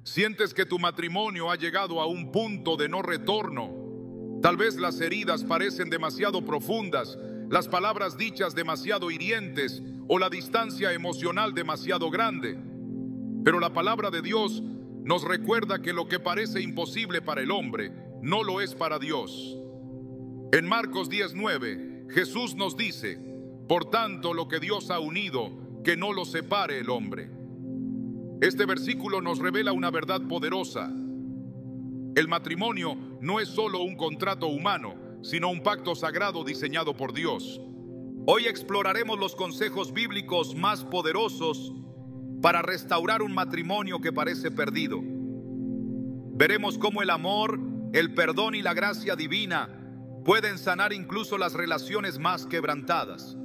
Sientes que tu matrimonio ha llegado a un punto de no retorno. Tal vez las heridas parecen demasiado profundas, las palabras dichas demasiado hirientes o la distancia emocional demasiado grande. Pero la palabra de Dios nos recuerda que lo que parece imposible para el hombre no lo es para Dios. En Marcos 10:9, Jesús nos dice: por tanto, lo que Dios ha unido, que no lo separe el hombre. Este versículo nos revela una verdad poderosa. El matrimonio no es solo un contrato humano, sino un pacto sagrado diseñado por Dios. Hoy exploraremos los consejos bíblicos más poderosos para restaurar un matrimonio que parece perdido. Veremos cómo el amor, el perdón y la gracia divina pueden sanar incluso las relaciones más quebrantadas.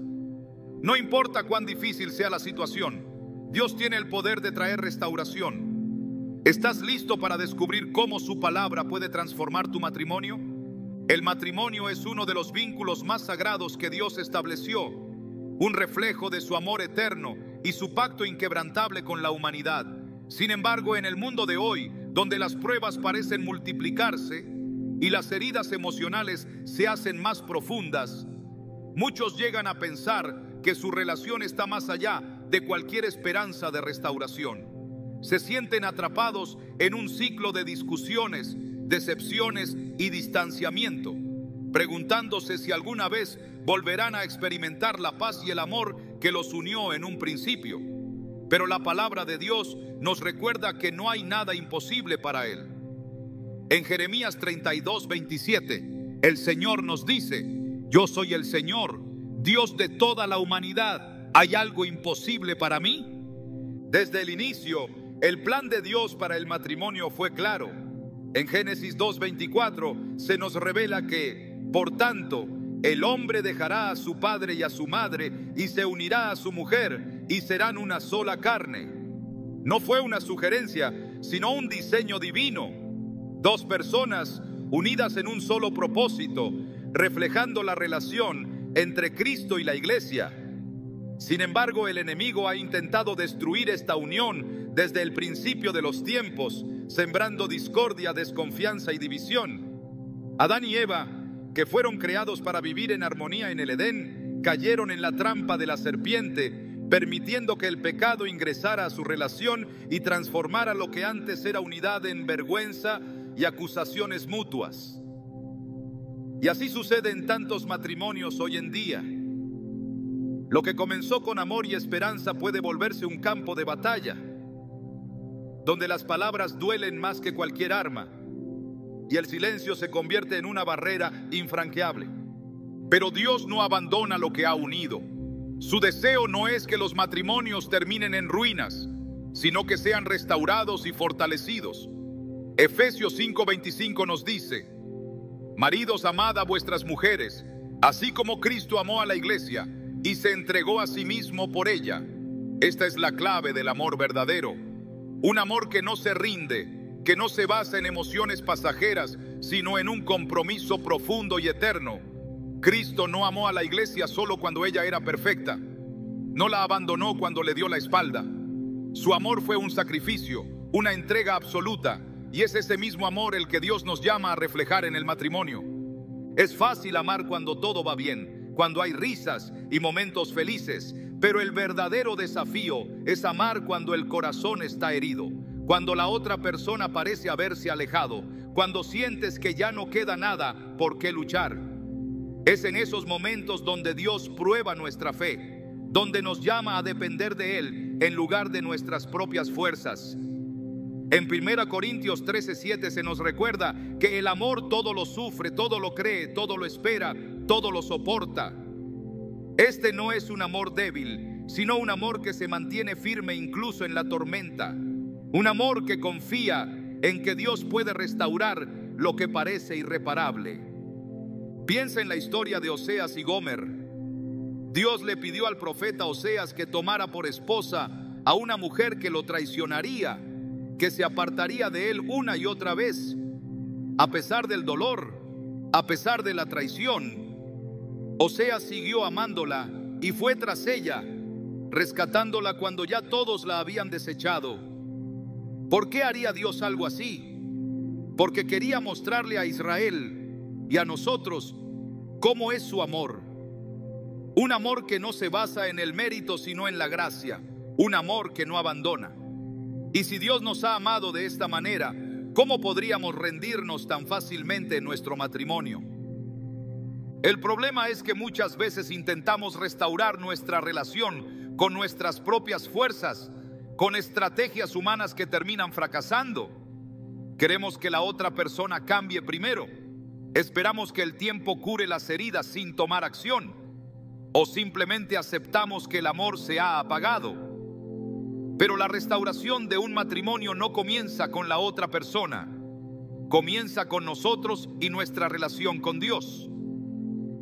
No importa cuán difícil sea la situación, Dios tiene el poder de traer restauración. ¿Estás listo para descubrir cómo su palabra puede transformar tu matrimonio? El matrimonio es uno de los vínculos más sagrados que Dios estableció, un reflejo de su amor eterno y su pacto inquebrantable con la humanidad. Sin embargo, en el mundo de hoy, donde las pruebas parecen multiplicarse y las heridas emocionales se hacen más profundas, muchos llegan a pensar que su relación está más allá de cualquier esperanza de restauración. Se sienten atrapados en un ciclo de discusiones, decepciones y distanciamiento, preguntándose si alguna vez volverán a experimentar la paz y el amor que los unió en un principio. Pero la palabra de Dios nos recuerda que no hay nada imposible para Él. En Jeremías 32:27, el Señor nos dice: yo soy el Señor, Dios de toda la humanidad. ¿Hay algo imposible para mí? Desde el inicio, el plan de Dios para el matrimonio fue claro. En Génesis 2:24 se nos revela que, por tanto, el hombre dejará a su padre y a su madre y se unirá a su mujer y serán una sola carne. No fue una sugerencia, sino un diseño divino. Dos personas unidas en un solo propósito, reflejando la relación entre Cristo y la iglesia. Sin embargo, el enemigo ha intentado destruir esta unión desde el principio de los tiempos, sembrando discordia, desconfianza y división. Adán y Eva, que fueron creados para vivir en armonía en el Edén, cayeron en la trampa de la serpiente, permitiendo que el pecado ingresara a su relación y transformara lo que antes era unidad en vergüenza y acusaciones mutuas. Y así sucede en tantos matrimonios hoy en día. Lo que comenzó con amor y esperanza puede volverse un campo de batalla, donde las palabras duelen más que cualquier arma y el silencio se convierte en una barrera infranqueable. Pero Dios no abandona lo que ha unido. Su deseo no es que los matrimonios terminen en ruinas, sino que sean restaurados y fortalecidos. Efesios 5:25 nos dice: maridos, amad a vuestras mujeres, así como Cristo amó a la iglesia y se entregó a sí mismo por ella. Esta es la clave del amor verdadero. Un amor que no se rinde, que no se basa en emociones pasajeras, sino en un compromiso profundo y eterno. Cristo no amó a la iglesia solo cuando ella era perfecta. No la abandonó cuando le dio la espalda. Su amor fue un sacrificio, una entrega absoluta, y es ese mismo amor el que Dios nos llama a reflejar en el matrimonio. Es fácil amar cuando todo va bien, cuando hay risas y momentos felices, pero el verdadero desafío es amar cuando el corazón está herido, cuando la otra persona parece haberse alejado, cuando sientes que ya no queda nada por qué luchar. Es en esos momentos donde Dios prueba nuestra fe, donde nos llama a depender de Él en lugar de nuestras propias fuerzas. En 1 Corintios 13:7 se nos recuerda que el amor todo lo sufre, todo lo cree, todo lo espera, todo lo soporta. Este no es un amor débil, sino un amor que se mantiene firme incluso en la tormenta. Un amor que confía en que Dios puede restaurar lo que parece irreparable. Piensa en la historia de Oseas y Gomer. Dios le pidió al profeta Oseas que tomara por esposa a una mujer que lo traicionaría, que se apartaría de él una y otra vez. A pesar del dolor, a pesar de la traición, Oseas siguió amándola y fue tras ella, rescatándola cuando ya todos la habían desechado. ¿Por qué haría Dios algo así? Porque quería mostrarle a Israel y a nosotros cómo es su amor. Un amor que no se basa en el mérito sino en la gracia. Un amor que no abandona. Y si Dios nos ha amado de esta manera, ¿cómo podríamos rendirnos tan fácilmente en nuestro matrimonio? El problema es que muchas veces intentamos restaurar nuestra relación con nuestras propias fuerzas, con estrategias humanas que terminan fracasando. Queremos que la otra persona cambie primero. Esperamos que el tiempo cure las heridas sin tomar acción. O simplemente aceptamos que el amor se ha apagado. Pero la restauración de un matrimonio no comienza con la otra persona. Comienza con nosotros y nuestra relación con Dios.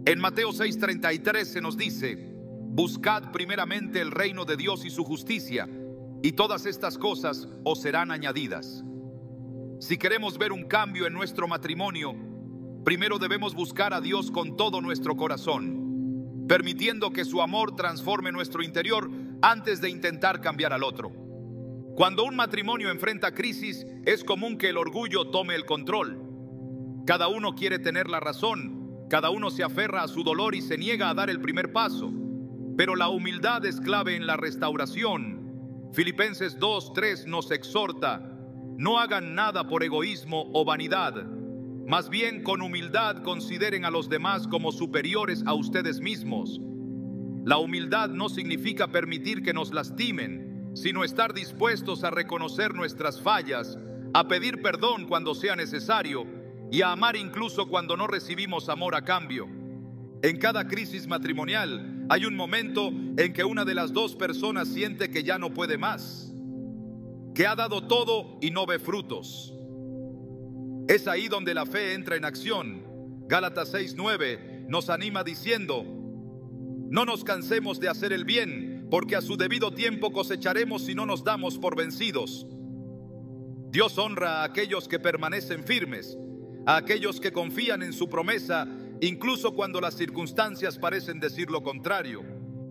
En Mateo 6:33 se nos dice: buscad primeramente el reino de Dios y su justicia, y todas estas cosas os serán añadidas. Si queremos ver un cambio en nuestro matrimonio, primero debemos buscar a Dios con todo nuestro corazón, permitiendo que su amor transforme nuestro interior antes de intentar cambiar al otro. Cuando un matrimonio enfrenta crisis, es común que el orgullo tome el control. Cada uno quiere tener la razón, cada uno se aferra a su dolor y se niega a dar el primer paso. Pero la humildad es clave en la restauración. Filipenses 2:3 nos exhorta: no hagan nada por egoísmo o vanidad, más bien con humildad consideren a los demás como superiores a ustedes mismos. La humildad no significa permitir que nos lastimen, sino estar dispuestos a reconocer nuestras fallas, a pedir perdón cuando sea necesario y a amar incluso cuando no recibimos amor a cambio. En cada crisis matrimonial hay un momento en que una de las dos personas siente que ya no puede más, que ha dado todo y no ve frutos. Es ahí donde la fe entra en acción. Gálatas 6:9 nos anima diciendo: no nos cansemos de hacer el bien, porque a su debido tiempo cosecharemos si no nos damos por vencidos. Dios honra a aquellos que permanecen firmes, a aquellos que confían en su promesa, incluso cuando las circunstancias parecen decir lo contrario.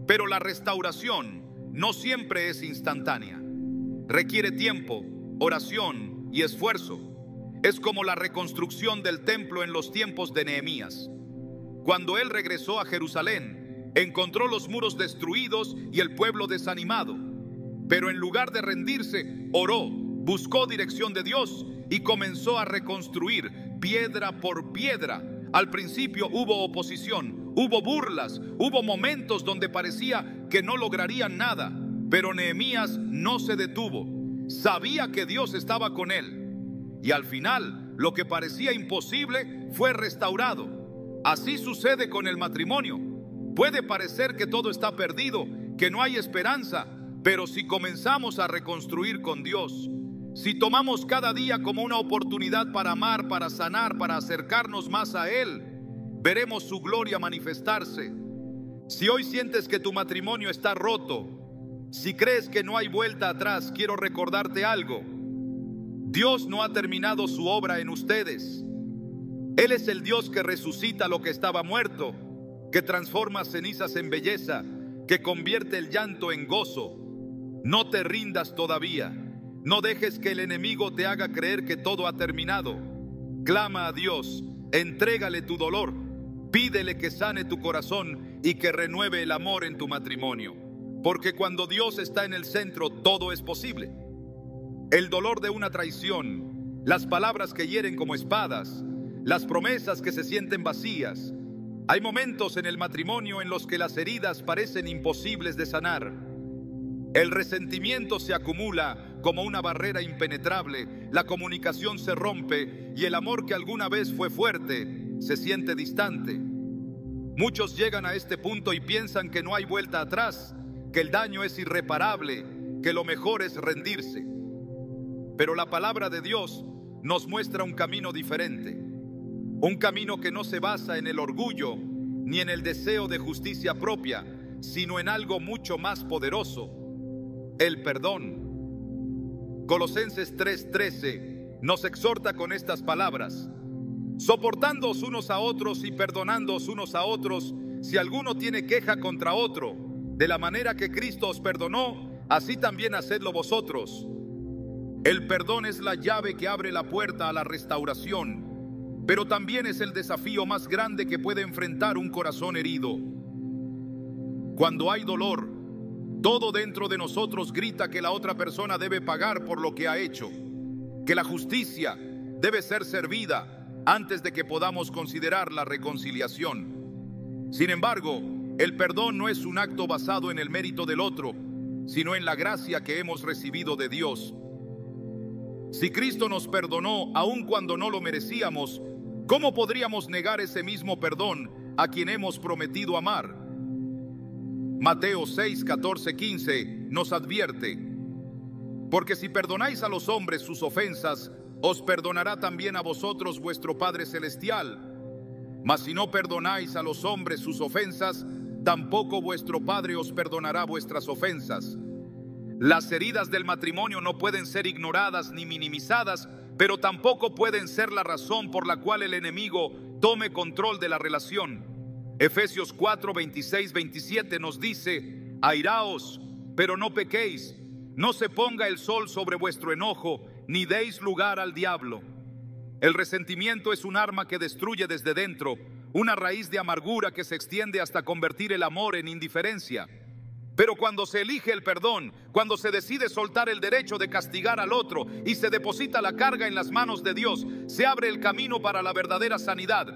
Pero la restauración no siempre es instantánea. Requiere tiempo, oración y esfuerzo. Es como la reconstrucción del templo en los tiempos de Nehemías. Cuando él regresó a Jerusalén, encontró los muros destruidos y el pueblo desanimado. Pero en lugar de rendirse, oró, buscó dirección de Dios y comenzó a reconstruir piedra por piedra. Al principio hubo oposición, hubo burlas, hubo momentos donde parecía que no lograrían nada, pero Nehemías no se detuvo. Sabía que Dios estaba con él y al final lo que parecía imposible fue restaurado. Así sucede con el matrimonio. Puede parecer que todo está perdido, que no hay esperanza, pero si comenzamos a reconstruir con Dios, si tomamos cada día como una oportunidad para amar, para sanar, para acercarnos más a Él, veremos su gloria manifestarse. Si hoy sientes que tu matrimonio está roto, si crees que no hay vuelta atrás, quiero recordarte algo. Dios no ha terminado su obra en ustedes. Él es el Dios que resucita lo que estaba muerto, que transforma cenizas en belleza, que convierte el llanto en gozo. No te rindas todavía. No dejes que el enemigo te haga creer que todo ha terminado. Clama a Dios, entrégale tu dolor, pídele que sane tu corazón y que renueve el amor en tu matrimonio. Porque cuando Dios está en el centro, todo es posible. El dolor de una traición, las palabras que hieren como espadas, las promesas que se sienten vacías. Hay momentos en el matrimonio en los que las heridas parecen imposibles de sanar. El resentimiento se acumula como una barrera impenetrable, la comunicación se rompe y el amor que alguna vez fue fuerte se siente distante. Muchos llegan a este punto y piensan que no hay vuelta atrás, que el daño es irreparable, que lo mejor es rendirse. Pero la palabra de Dios nos muestra un camino diferente, un camino que no se basa en el orgullo ni en el deseo de justicia propia, sino en algo mucho más poderoso: el perdón. Colosenses 3:13 nos exhorta con estas palabras: soportándoos unos a otros y perdonándoos unos a otros si alguno tiene queja contra otro, de la manera que Cristo os perdonó, así también hacedlo vosotros. El perdón es la llave que abre la puerta a la restauración, pero también es el desafío más grande que puede enfrentar un corazón herido. Cuando hay dolor, todo dentro de nosotros grita que la otra persona debe pagar por lo que ha hecho, que la justicia debe ser servida antes de que podamos considerar la reconciliación. Sin embargo, el perdón no es un acto basado en el mérito del otro, sino en la gracia que hemos recibido de Dios. Si Cristo nos perdonó aun cuando no lo merecíamos, ¿cómo podríamos negar ese mismo perdón a quien hemos prometido amar? Mateo 6, 14, 15 nos advierte: porque si perdonáis a los hombres sus ofensas, os perdonará también a vosotros vuestro Padre Celestial. Mas si no perdonáis a los hombres sus ofensas, tampoco vuestro Padre os perdonará vuestras ofensas. Las heridas del matrimonio no pueden ser ignoradas ni minimizadas, pero tampoco pueden ser la razón por la cual el enemigo tome control de la relación. Efesios 4, 26, 27 nos dice: airaos, pero no pequéis, no se ponga el sol sobre vuestro enojo, ni deis lugar al diablo. El resentimiento es un arma que destruye desde dentro, una raíz de amargura que se extiende hasta convertir el amor en indiferencia. Pero cuando se elige el perdón, cuando se decide soltar el derecho de castigar al otro y se deposita la carga en las manos de Dios, se abre el camino para la verdadera sanidad.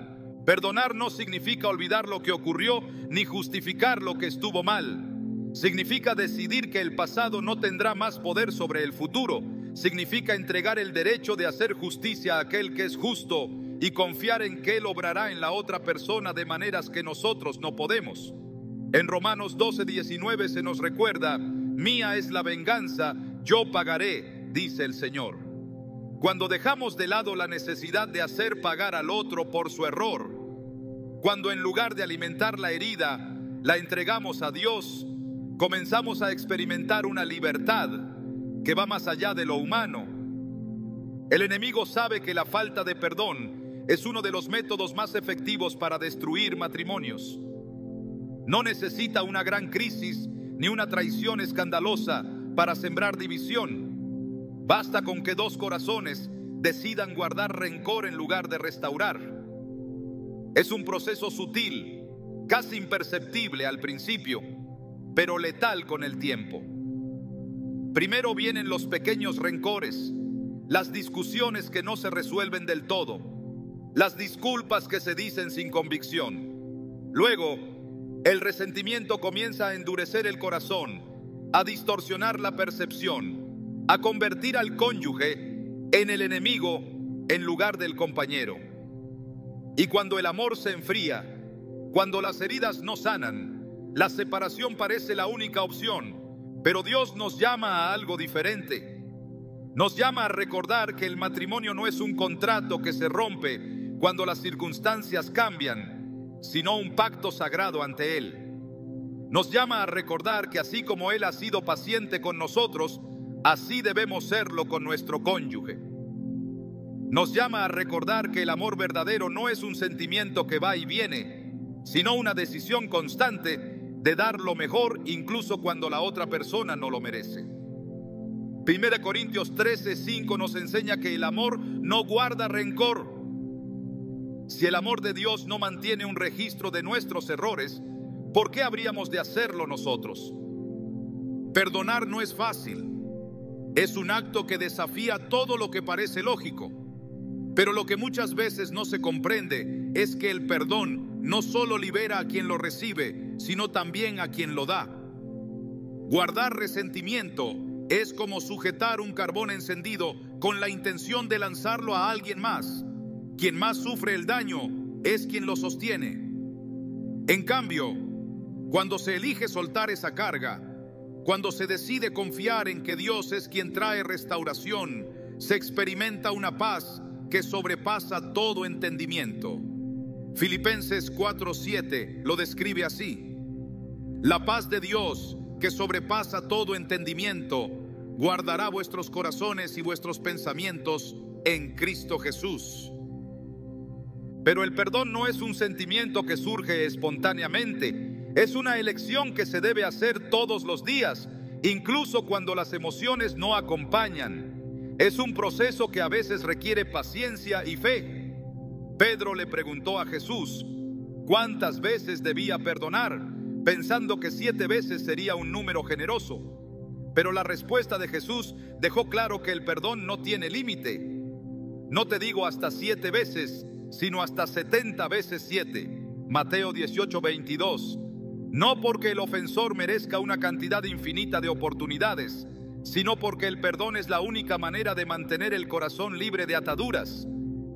Perdonar no significa olvidar lo que ocurrió ni justificar lo que estuvo mal. Significa decidir que el pasado no tendrá más poder sobre el futuro. Significa entregar el derecho de hacer justicia a aquel que es justo y confiar en que Él obrará en la otra persona de maneras que nosotros no podemos. En Romanos 12, 19 se nos recuerda: mía es la venganza, yo pagaré, dice el Señor. Cuando dejamos de lado la necesidad de hacer pagar al otro por su error, cuando en lugar de alimentar la herida, la entregamos a Dios, comenzamos a experimentar una libertad que va más allá de lo humano. El enemigo sabe que la falta de perdón es uno de los métodos más efectivos para destruir matrimonios. No necesita una gran crisis ni una traición escandalosa para sembrar división. Basta con que dos corazones decidan guardar rencor en lugar de restaurar. Es un proceso sutil, casi imperceptible al principio, pero letal con el tiempo. Primero vienen los pequeños rencores, las discusiones que no se resuelven del todo, las disculpas que se dicen sin convicción. Luego, el resentimiento comienza a endurecer el corazón, a distorsionar la percepción, a convertir al cónyuge en el enemigo en lugar del compañero. Y cuando el amor se enfría, cuando las heridas no sanan, la separación parece la única opción. Pero Dios nos llama a algo diferente. Nos llama a recordar que el matrimonio no es un contrato que se rompe cuando las circunstancias cambian, sino un pacto sagrado ante Él. Nos llama a recordar que así como Él ha sido paciente con nosotros, así debemos serlo con nuestro cónyuge. Nos llama a recordar que el amor verdadero no es un sentimiento que va y viene, sino una decisión constante de dar lo mejor incluso cuando la otra persona no lo merece. 1 Corintios 13, 5 nos enseña que el amor no guarda rencor. Si el amor de Dios no mantiene un registro de nuestros errores, ¿por qué habríamos de hacerlo nosotros? Perdonar no es fácil. Es un acto que desafía todo lo que parece lógico. Pero lo que muchas veces no se comprende es que el perdón no solo libera a quien lo recibe, sino también a quien lo da. Guardar resentimiento es como sujetar un carbón encendido con la intención de lanzarlo a alguien más. Quien más sufre el daño es quien lo sostiene. En cambio, cuando se elige soltar esa carga, cuando se decide confiar en que Dios es quien trae restauración, se experimenta una paz que sobrepasa todo entendimiento. Filipenses 4:7 lo describe así: la paz de Dios, que sobrepasa todo entendimiento, guardará vuestros corazones y vuestros pensamientos en Cristo Jesús. Pero el perdón no es un sentimiento que surge espontáneamente, es una elección que se debe hacer todos los días, incluso cuando las emociones no acompañan. Es un proceso que a veces requiere paciencia y fe. Pedro le preguntó a Jesús cuántas veces debía perdonar, pensando que 7 veces sería un número generoso. Pero la respuesta de Jesús dejó claro que el perdón no tiene límite. No te digo hasta 7 veces, sino hasta 70 veces 7. Mateo 18:22. No porque el ofensor merezca una cantidad infinita de oportunidades, sino porque el perdón es la única manera de mantener el corazón libre de ataduras.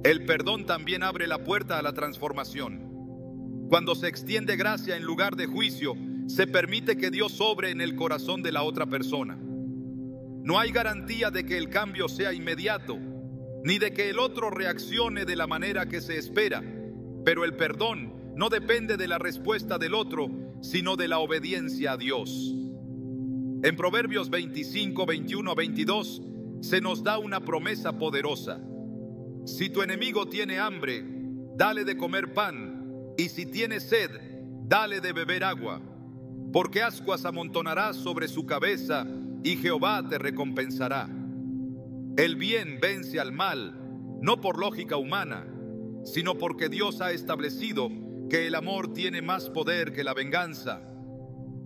El perdón también abre la puerta a la transformación. Cuando se extiende gracia en lugar de juicio, se permite que Dios obre en el corazón de la otra persona. No hay garantía de que el cambio sea inmediato, ni de que el otro reaccione de la manera que se espera, pero el perdón no depende de la respuesta del otro, sino de la obediencia a Dios. En Proverbios 25, 21 a 22 se nos da una promesa poderosa. Si tu enemigo tiene hambre, dale de comer pan, y si tiene sed, dale de beber agua, porque ascuas amontonarás sobre su cabeza, y Jehová te recompensará. El bien vence al mal, no por lógica humana, sino porque Dios ha establecido que el amor tiene más poder que la venganza.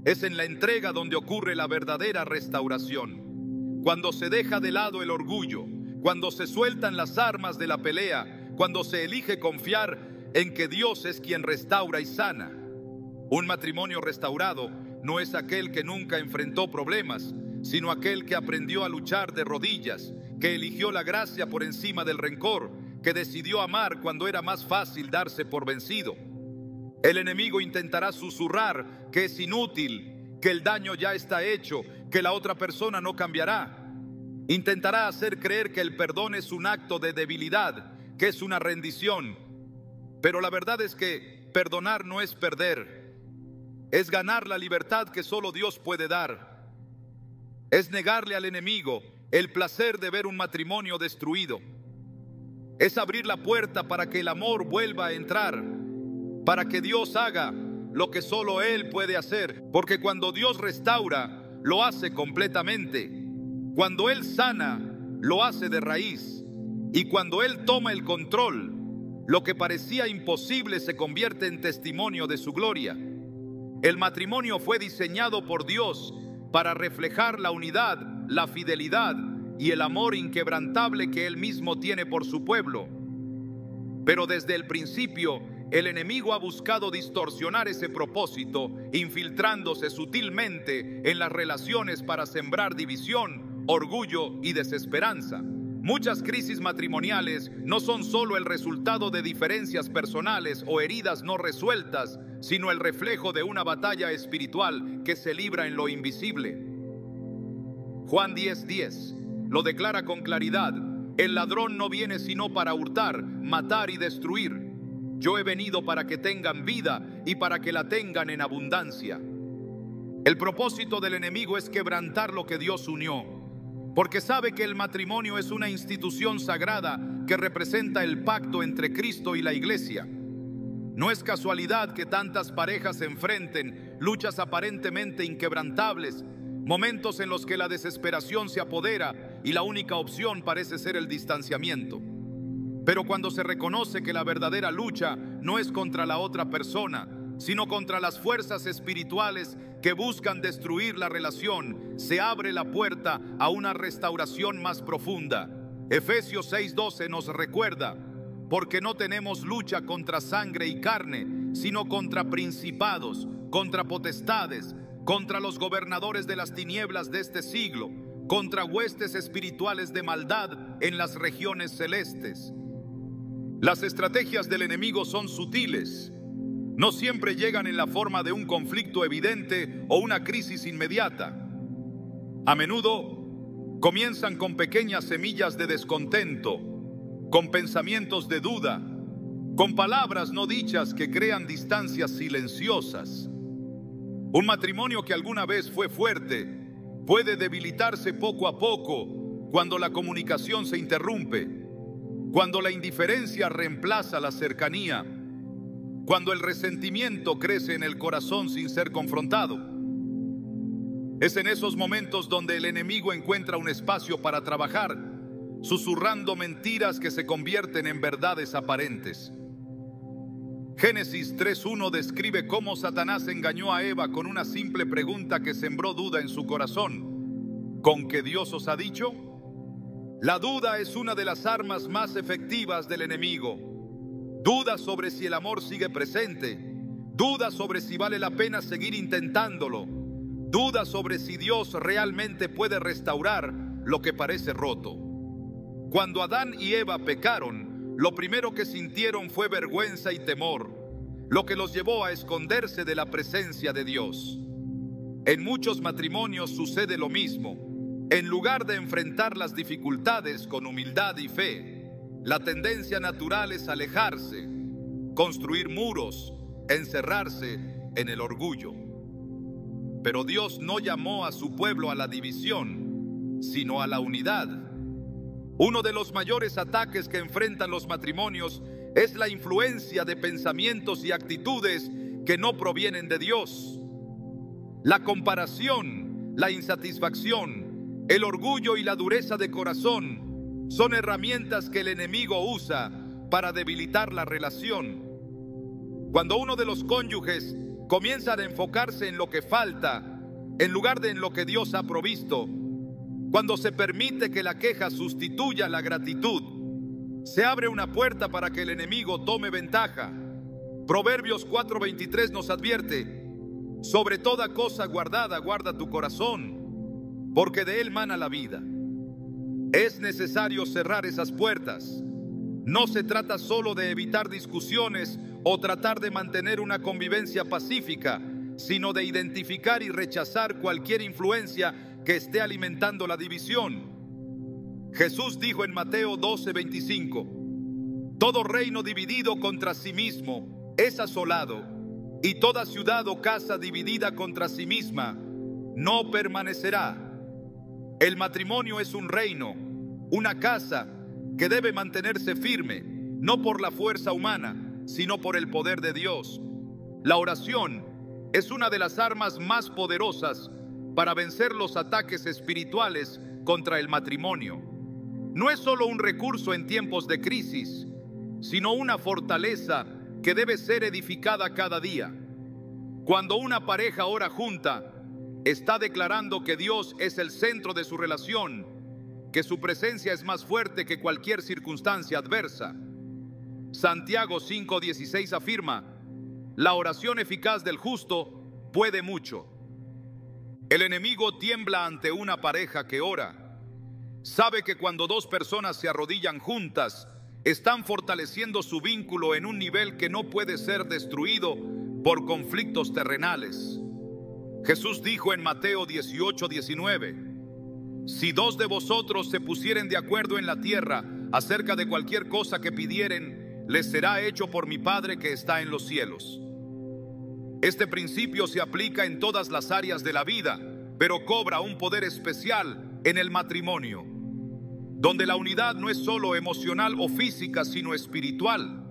Es en la entrega donde ocurre la verdadera restauración. Cuando se deja de lado el orgullo, cuando se sueltan las armas de la pelea, cuando se elige confiar en que Dios es quien restaura y sana. Un matrimonio restaurado no es aquel que nunca enfrentó problemas, sino aquel que aprendió a luchar de rodillas, que eligió la gracia por encima del rencor, que decidió amar cuando era más fácil darse por vencido. El enemigo intentará susurrar que es inútil, que el daño ya está hecho, que la otra persona no cambiará. Intentará hacer creer que el perdón es un acto de debilidad, que es una rendición. Pero la verdad es que perdonar no es perder, es ganar la libertad que solo Dios puede dar. Es negarle al enemigo el placer de ver un matrimonio destruido. Es abrir la puerta para que el amor vuelva a entrar, para que Dios haga lo que solo Él puede hacer, porque cuando Dios restaura, lo hace completamente. Cuando Él sana, lo hace de raíz. Y cuando Él toma el control, lo que parecía imposible se convierte en testimonio de su gloria. El matrimonio fue diseñado por Dios para reflejar la unidad, la fidelidad y el amor inquebrantable que Él mismo tiene por su pueblo. Pero desde el principio, el enemigo ha buscado distorsionar ese propósito, infiltrándose sutilmente en las relaciones para sembrar división, orgullo y desesperanza. Muchas crisis matrimoniales no son solo el resultado de diferencias personales o heridas no resueltas, sino el reflejo de una batalla espiritual que se libra en lo invisible. Juan 10:10 lo declara con claridad: el ladrón no viene sino para hurtar, matar y destruir. Yo he venido para que tengan vida y para que la tengan en abundancia. El propósito del enemigo es quebrantar lo que Dios unió, porque sabe que el matrimonio es una institución sagrada que representa el pacto entre Cristo y la iglesia. No es casualidad que tantas parejas se enfrenten luchas aparentemente inquebrantables, momentos en los que la desesperación se apodera y la única opción parece ser el distanciamiento. Pero cuando se reconoce que la verdadera lucha no es contra la otra persona, sino contra las fuerzas espirituales que buscan destruir la relación, se abre la puerta a una restauración más profunda. Efesios 6:12 nos recuerda: porque no tenemos lucha contra sangre y carne, sino contra principados, contra potestades, contra los gobernadores de las tinieblas de este siglo, contra huestes espirituales de maldad en las regiones celestes. Las estrategias del enemigo son sutiles. No siempre llegan en la forma de un conflicto evidente o una crisis inmediata. A menudo comienzan con pequeñas semillas de descontento, con pensamientos de duda, con palabras no dichas que crean distancias silenciosas. Un matrimonio que alguna vez fue fuerte puede debilitarse poco a poco cuando la comunicación se interrumpe, cuando la indiferencia reemplaza la cercanía, cuando el resentimiento crece en el corazón sin ser confrontado. Es en esos momentos donde el enemigo encuentra un espacio para trabajar, susurrando mentiras que se convierten en verdades aparentes. Génesis 3:1 describe cómo Satanás engañó a Eva con una simple pregunta que sembró duda en su corazón. ¿Con qué Dios os ha dicho? La duda es una de las armas más efectivas del enemigo. Duda sobre si el amor sigue presente. Duda sobre si vale la pena seguir intentándolo. Duda sobre si Dios realmente puede restaurar lo que parece roto. Cuando Adán y Eva pecaron, lo primero que sintieron fue vergüenza y temor, lo que los llevó a esconderse de la presencia de Dios. En muchos matrimonios sucede lo mismo. En lugar de enfrentar las dificultades con humildad y fe, la tendencia natural es alejarse, construir muros, encerrarse en el orgullo. Pero Dios no llamó a su pueblo a la división, sino a la unidad. Uno de los mayores ataques que enfrentan los matrimonios es la influencia de pensamientos y actitudes que no provienen de Dios. La comparación, la insatisfacción, el orgullo y la dureza de corazón son herramientas que el enemigo usa para debilitar la relación. Cuando uno de los cónyuges comienza a enfocarse en lo que falta, en lugar de en lo que Dios ha provisto, cuando se permite que la queja sustituya la gratitud, se abre una puerta para que el enemigo tome ventaja. Proverbios 4:23 nos advierte: sobre toda cosa guardada, guarda tu corazón, porque de él mana la vida. Es necesario cerrar esas puertas. No se trata solo de evitar discusiones o tratar de mantener una convivencia pacífica, sino de identificar y rechazar cualquier influencia que esté alimentando la división. Jesús dijo en Mateo 12:25: todo reino dividido contra sí mismo es asolado, y toda ciudad o casa dividida contra sí misma no permanecerá. El matrimonio es un reino, una casa que debe mantenerse firme, no por la fuerza humana, sino por el poder de Dios. La oración es una de las armas más poderosas para vencer los ataques espirituales contra el matrimonio. No es solo un recurso en tiempos de crisis, sino una fortaleza que debe ser edificada cada día. Cuando una pareja ora junta, está declarando que Dios es el centro de su relación, que su presencia es más fuerte que cualquier circunstancia adversa. Santiago 5:16 afirma: la oración eficaz del justo puede mucho. El enemigo tiembla ante una pareja que ora. Sabe que cuando dos personas se arrodillan juntas, están fortaleciendo su vínculo en un nivel que no puede ser destruido por conflictos terrenales. Jesús dijo en Mateo 18:19: si dos de vosotros se pusieren de acuerdo en la tierra acerca de cualquier cosa que pidieren, les será hecho por mi Padre que está en los cielos. Este principio se aplica en todas las áreas de la vida, pero cobra un poder especial en el matrimonio, donde la unidad no es solo emocional o física, sino espiritual.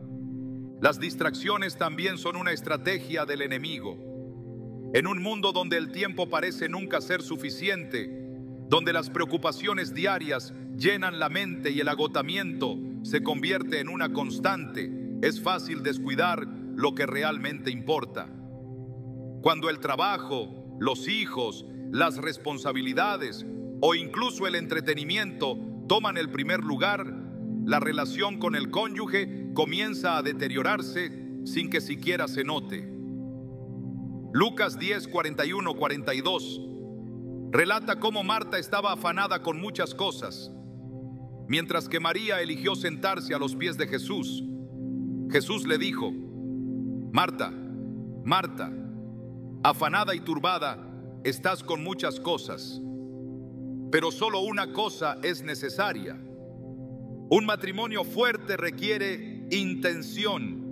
Las distracciones también son una estrategia del enemigo. En un mundo donde el tiempo parece nunca ser suficiente, donde las preocupaciones diarias llenan la mente y el agotamiento se convierte en una constante, es fácil descuidar lo que realmente importa. Cuando el trabajo, los hijos, las responsabilidades o incluso el entretenimiento toman el primer lugar, la relación con el cónyuge comienza a deteriorarse sin que siquiera se note. Lucas 10:41-42 relata cómo Marta estaba afanada con muchas cosas, mientras que María eligió sentarse a los pies de Jesús. Jesús le dijo: Marta, Marta, afanada y turbada estás con muchas cosas, pero solo una cosa es necesaria. Un matrimonio fuerte requiere intención.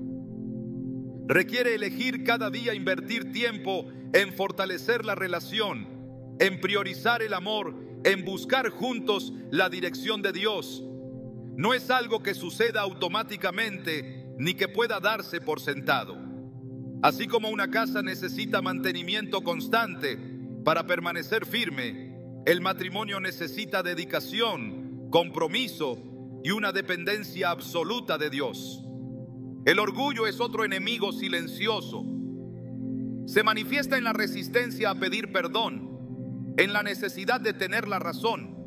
Requiere elegir cada día invertir tiempo en fortalecer la relación, en priorizar el amor, en buscar juntos la dirección de Dios. No es algo que suceda automáticamente ni que pueda darse por sentado. Así como una casa necesita mantenimiento constante para permanecer firme, el matrimonio necesita dedicación, compromiso y una dependencia absoluta de Dios. El orgullo es otro enemigo silencioso. Se manifiesta en la resistencia a pedir perdón, en la necesidad de tener la razón,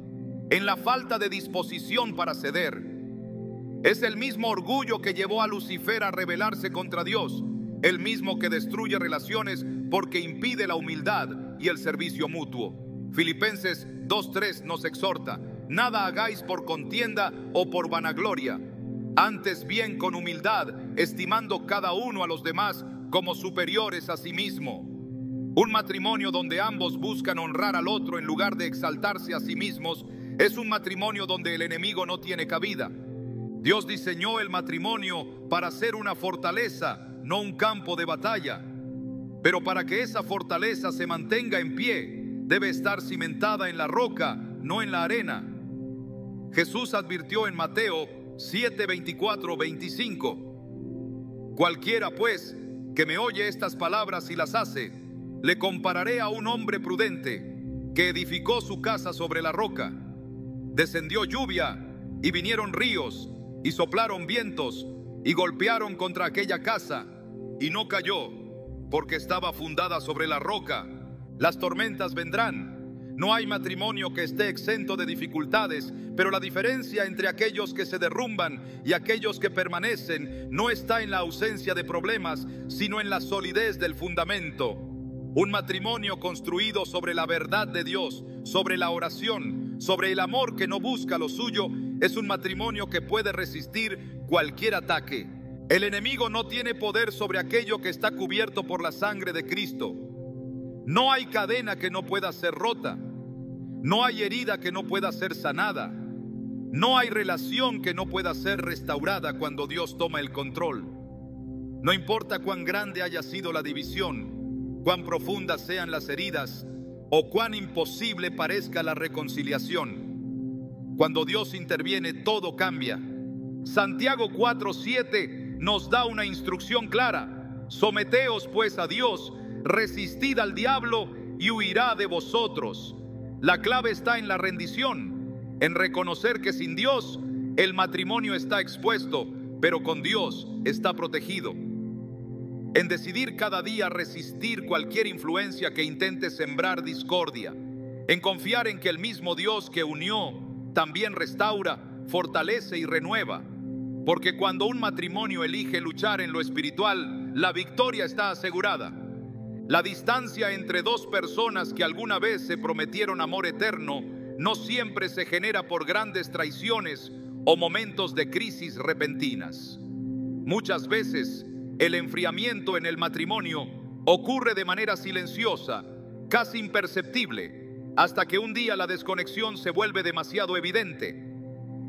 en la falta de disposición para ceder. Es el mismo orgullo que llevó a Lucifer a rebelarse contra Dios, el mismo que destruye relaciones porque impide la humildad y el servicio mutuo. Filipenses 2:3 nos exhorta: nada hagáis por contienda o por vanagloria, antes bien con humildad, estimando cada uno a los demás como superiores a sí mismo. Un matrimonio donde ambos buscan honrar al otro en lugar de exaltarse a sí mismos es un matrimonio donde el enemigo no tiene cabida. Dios diseñó el matrimonio para ser una fortaleza, no un campo de batalla. Pero para que esa fortaleza se mantenga en pie, debe estar cimentada en la roca, no en la arena. Jesús advirtió en Mateo 7, 24, 25: cualquiera pues que me oye estas palabras y las hace, le compararé a un hombre prudente que edificó su casa sobre la roca. Descendió lluvia y vinieron ríos y soplaron vientos y golpearon contra aquella casa, y no cayó, porque estaba fundada sobre la roca. Las tormentas vendrán. No hay matrimonio que esté exento de dificultades, pero la diferencia entre aquellos que se derrumban y aquellos que permanecen no está en la ausencia de problemas, sino en la solidez del fundamento. Un matrimonio construido sobre la verdad de Dios, sobre la oración, sobre el amor que no busca lo suyo, es un matrimonio que puede resistir cualquier ataque. El enemigo no tiene poder sobre aquello que está cubierto por la sangre de Cristo. No hay cadena que no pueda ser rota. No hay herida que no pueda ser sanada. No hay relación que no pueda ser restaurada cuando Dios toma el control. No importa cuán grande haya sido la división, cuán profundas sean las heridas o cuán imposible parezca la reconciliación. Cuando Dios interviene, todo cambia. Santiago 4:7 nos da una instrucción clara: someteos pues a Dios, resistid al diablo y huirá de vosotros. La clave está en la rendición, en reconocer que sin Dios el matrimonio está expuesto, pero con Dios está protegido. En decidir cada día resistir cualquier influencia que intente sembrar discordia, en confiar en que el mismo Dios que unió también restaura, fortalece y renueva. Porque cuando un matrimonio elige luchar en lo espiritual, la victoria está asegurada. La distancia entre dos personas que alguna vez se prometieron amor eterno no siempre se genera por grandes traiciones o momentos de crisis repentinas. Muchas veces el enfriamiento en el matrimonio ocurre de manera silenciosa, casi imperceptible, hasta que un día la desconexión se vuelve demasiado evidente.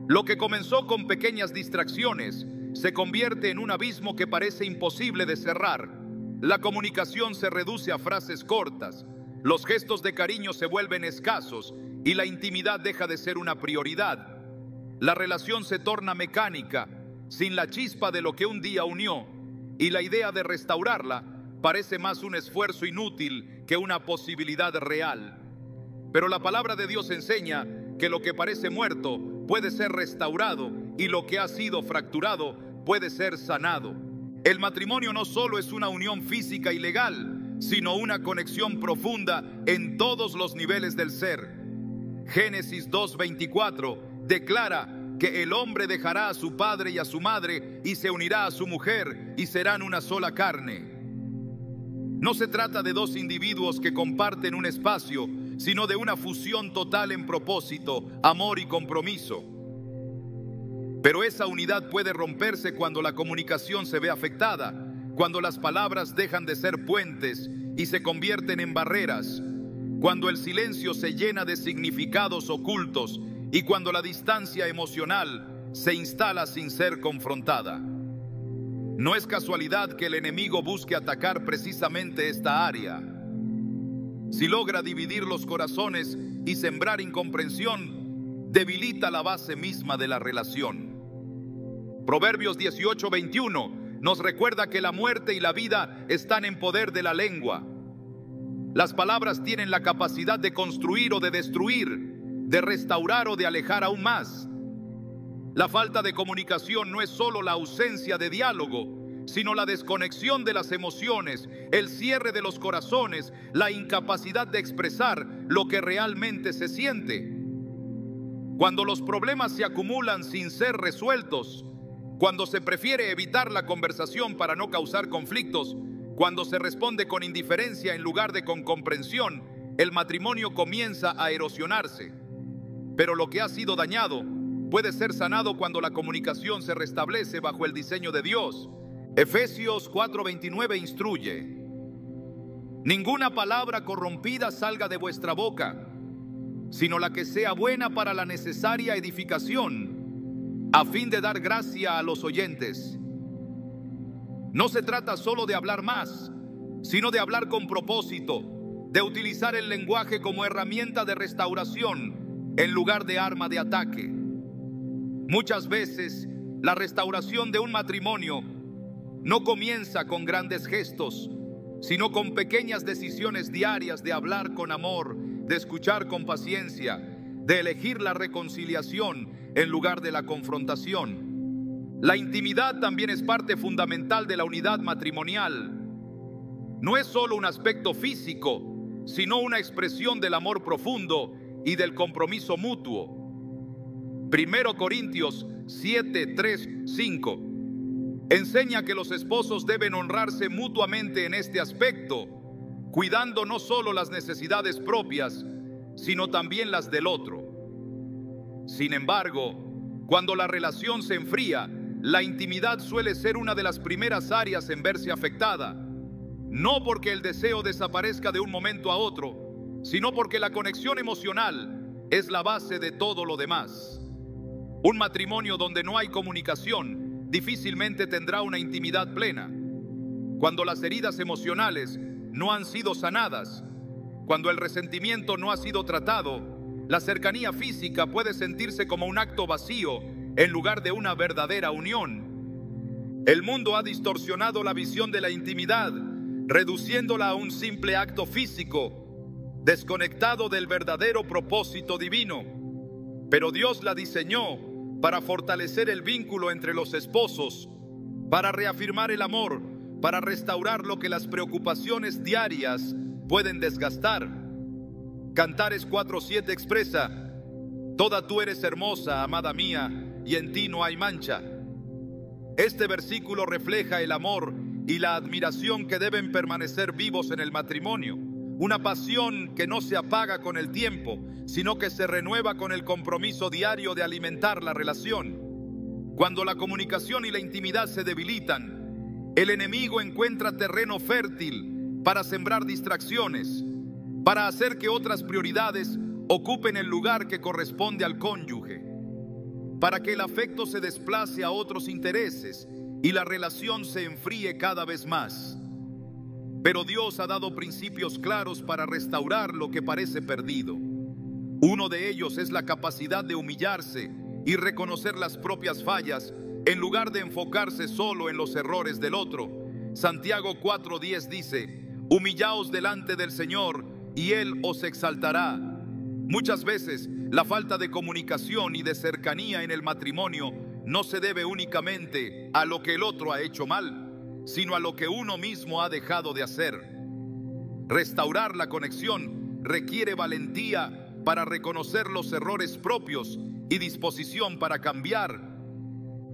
Lo que comenzó con pequeñas distracciones se convierte en un abismo que parece imposible de cerrar. La comunicación se reduce a frases cortas, los gestos de cariño se vuelven escasos y la intimidad deja de ser una prioridad. La relación se torna mecánica, sin la chispa de lo que un día unió, y la idea de restaurarla parece más un esfuerzo inútil que una posibilidad real. Pero la palabra de Dios enseña que lo que parece muerto puede ser restaurado y lo que ha sido fracturado puede ser sanado. El matrimonio no solo es una unión física y legal, sino una conexión profunda en todos los niveles del ser. Génesis 2:24 declara que el hombre dejará a su padre y a su madre y se unirá a su mujer y serán una sola carne. No se trata de dos individuos que comparten un espacio, sino de una fusión total en propósito, amor y compromiso. Pero esa unidad puede romperse cuando la comunicación se ve afectada, cuando las palabras dejan de ser puentes y se convierten en barreras, cuando el silencio se llena de significados ocultos y cuando la distancia emocional se instala sin ser confrontada. No es casualidad que el enemigo busque atacar precisamente esta área. Si logra dividir los corazones y sembrar incomprensión, debilita la base misma de la relación. Proverbios 18:21 nos recuerda que la muerte y la vida están en poder de la lengua. Las palabras tienen la capacidad de construir o de destruir, de restaurar o de alejar aún más. La falta de comunicación no es solo la ausencia de diálogo, sino la desconexión de las emociones, el cierre de los corazones, la incapacidad de expresar lo que realmente se siente. Cuando los problemas se acumulan sin ser resueltos, cuando se prefiere evitar la conversación para no causar conflictos, cuando se responde con indiferencia en lugar de con comprensión, el matrimonio comienza a erosionarse. Pero lo que ha sido dañado puede ser sanado cuando la comunicación se restablece bajo el diseño de Dios. Efesios 4:29 instruye: ninguna palabra corrompida salga de vuestra boca, sino la que sea buena para la necesaria edificación, a fin de dar gracia a los oyentes. No se trata solo de hablar más, sino de hablar con propósito, de utilizar el lenguaje como herramienta de restauración en lugar de arma de ataque. Muchas veces, la restauración de un matrimonio no comienza con grandes gestos, sino con pequeñas decisiones diarias de hablar con amor, de escuchar con paciencia, de elegir la reconciliación en lugar de la confrontación. La intimidad también es parte fundamental de la unidad matrimonial. No es solo un aspecto físico, sino una expresión del amor profundo y del compromiso mutuo. 1 Corintios 7:3-5 enseña que los esposos deben honrarse mutuamente en este aspecto, cuidando no solo las necesidades propias, sino también las del otro. Sin embargo, cuando la relación se enfría, la intimidad suele ser una de las primeras áreas en verse afectada, no porque el deseo desaparezca de un momento a otro, sino porque la conexión emocional es la base de todo lo demás. Un matrimonio donde no hay comunicación difícilmente tendrá una intimidad plena. Cuando las heridas emocionales no han sido sanadas, cuando el resentimiento no ha sido tratado, la cercanía física puede sentirse como un acto vacío en lugar de una verdadera unión. El mundo ha distorsionado la visión de la intimidad, reduciéndola a un simple acto físico, desconectado del verdadero propósito divino. Pero Dios la diseñó para fortalecer el vínculo entre los esposos, para reafirmar el amor, para restaurar lo que las preocupaciones diarias pueden desgastar. Cantares 4:7 expresa: toda tú eres hermosa, amada mía, y en ti no hay mancha. Este versículo refleja el amor y la admiración que deben permanecer vivos en el matrimonio, una pasión que no se apaga con el tiempo, sino que se renueva con el compromiso diario de alimentar la relación. Cuando la comunicación y la intimidad se debilitan, el enemigo encuentra terreno fértil para sembrar distracciones, para hacer que otras prioridades ocupen el lugar que corresponde al cónyuge, para que el afecto se desplace a otros intereses y la relación se enfríe cada vez más. Pero Dios ha dado principios claros para restaurar lo que parece perdido. Uno de ellos es la capacidad de humillarse y reconocer las propias fallas en lugar de enfocarse solo en los errores del otro. Santiago 4:10 dice: humillaos delante del Señor y Él os exaltará. Muchas veces la falta de comunicación y de cercanía en el matrimonio no se debe únicamente a lo que el otro ha hecho mal, sino a lo que uno mismo ha dejado de hacer. Restaurar la conexión requiere valentía para reconocer los errores propios y disposición para cambiar.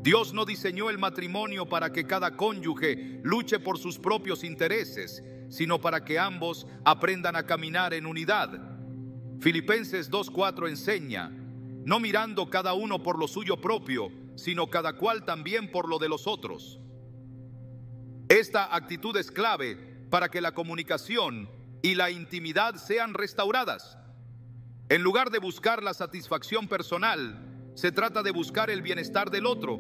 Dios no diseñó el matrimonio para que cada cónyuge luche por sus propios intereses, sino para que ambos aprendan a caminar en unidad. Filipenses 2:4 enseña: no mirando cada uno por lo suyo propio, sino cada cual también por lo de los otros. Esta actitud es clave para que la comunicación y la intimidad sean restauradas. En lugar de buscar la satisfacción personal, se trata de buscar el bienestar del otro,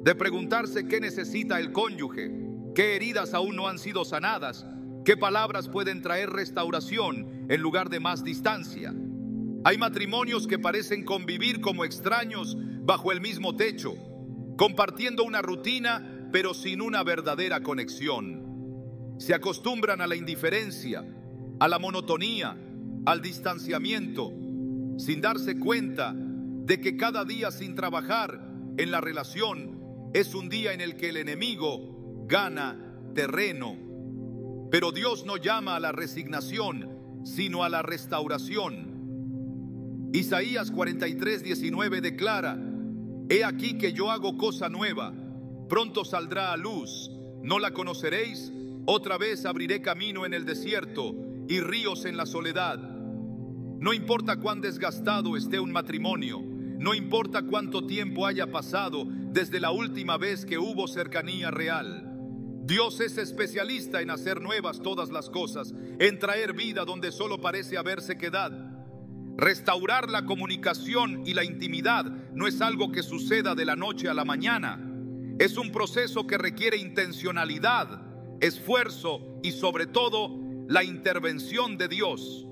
de preguntarse qué necesita el cónyuge, qué heridas aún no han sido sanadas, qué palabras pueden traer restauración en lugar de más distancia. Hay matrimonios que parecen convivir como extraños bajo el mismo techo, compartiendo una rutina pero sin una verdadera conexión. Se acostumbran a la indiferencia, a la monotonía, al distanciamiento. sin darse cuenta de que cada día sin trabajar en la relación es un día en el que el enemigo gana terreno. Pero Dios no llama a la resignación, sino a la restauración. Isaías 43:19 declara: He aquí que yo hago cosa nueva, pronto saldrá a luz, ¿no la conoceréis? Otra vez abriré camino en el desierto y ríos en la soledad. No importa cuán desgastado esté un matrimonio, no importa cuánto tiempo haya pasado desde la última vez que hubo cercanía real. Dios es especialista en hacer nuevas todas las cosas, en traer vida donde solo parece haber sequedad. Restaurar la comunicación y la intimidad no es algo que suceda de la noche a la mañana. Es un proceso que requiere intencionalidad, esfuerzo y sobre todo la intervención de Dios.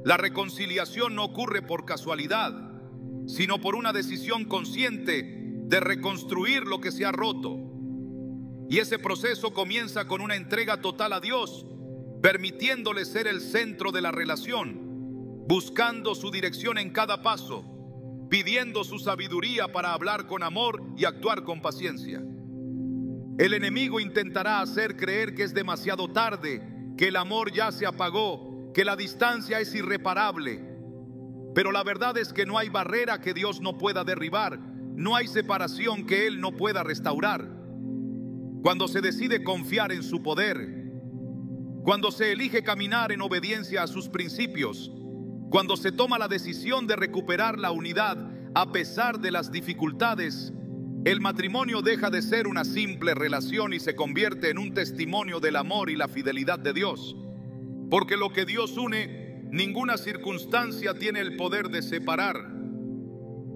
La reconciliación no ocurre por casualidad, sino por una decisión consciente de reconstruir lo que se ha roto. Y ese proceso comienza con una entrega total a Dios, permitiéndole ser el centro de la relación, buscando su dirección en cada paso, pidiendo su sabiduría para hablar con amor y actuar con paciencia. El enemigo intentará hacer creer que es demasiado tarde, que el amor ya se apagó, que la distancia es irreparable. Pero la verdad es que no hay barrera que Dios no pueda derribar, no hay separación que Él no pueda restaurar. Cuando se decide confiar en su poder, cuando se elige caminar en obediencia a sus principios, cuando se toma la decisión de recuperar la unidad a pesar de las dificultades, el matrimonio deja de ser una simple relación y se convierte en un testimonio del amor y la fidelidad de Dios. Porque lo que Dios une, ninguna circunstancia tiene el poder de separar.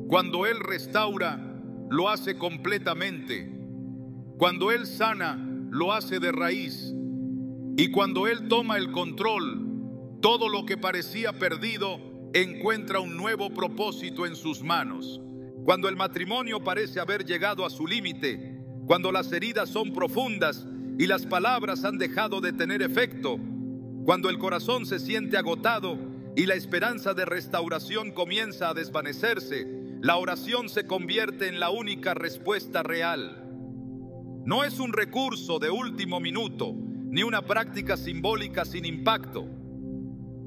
Cuando Él restaura, lo hace completamente. Cuando Él sana, lo hace de raíz. Y cuando Él toma el control, todo lo que parecía perdido encuentra un nuevo propósito en sus manos. Cuando el matrimonio parece haber llegado a su límite, cuando las heridas son profundas y las palabras han dejado de tener efecto, cuando el corazón se siente agotado y la esperanza de restauración comienza a desvanecerse, la oración se convierte en la única respuesta real. No es un recurso de último minuto, ni una práctica simbólica sin impacto.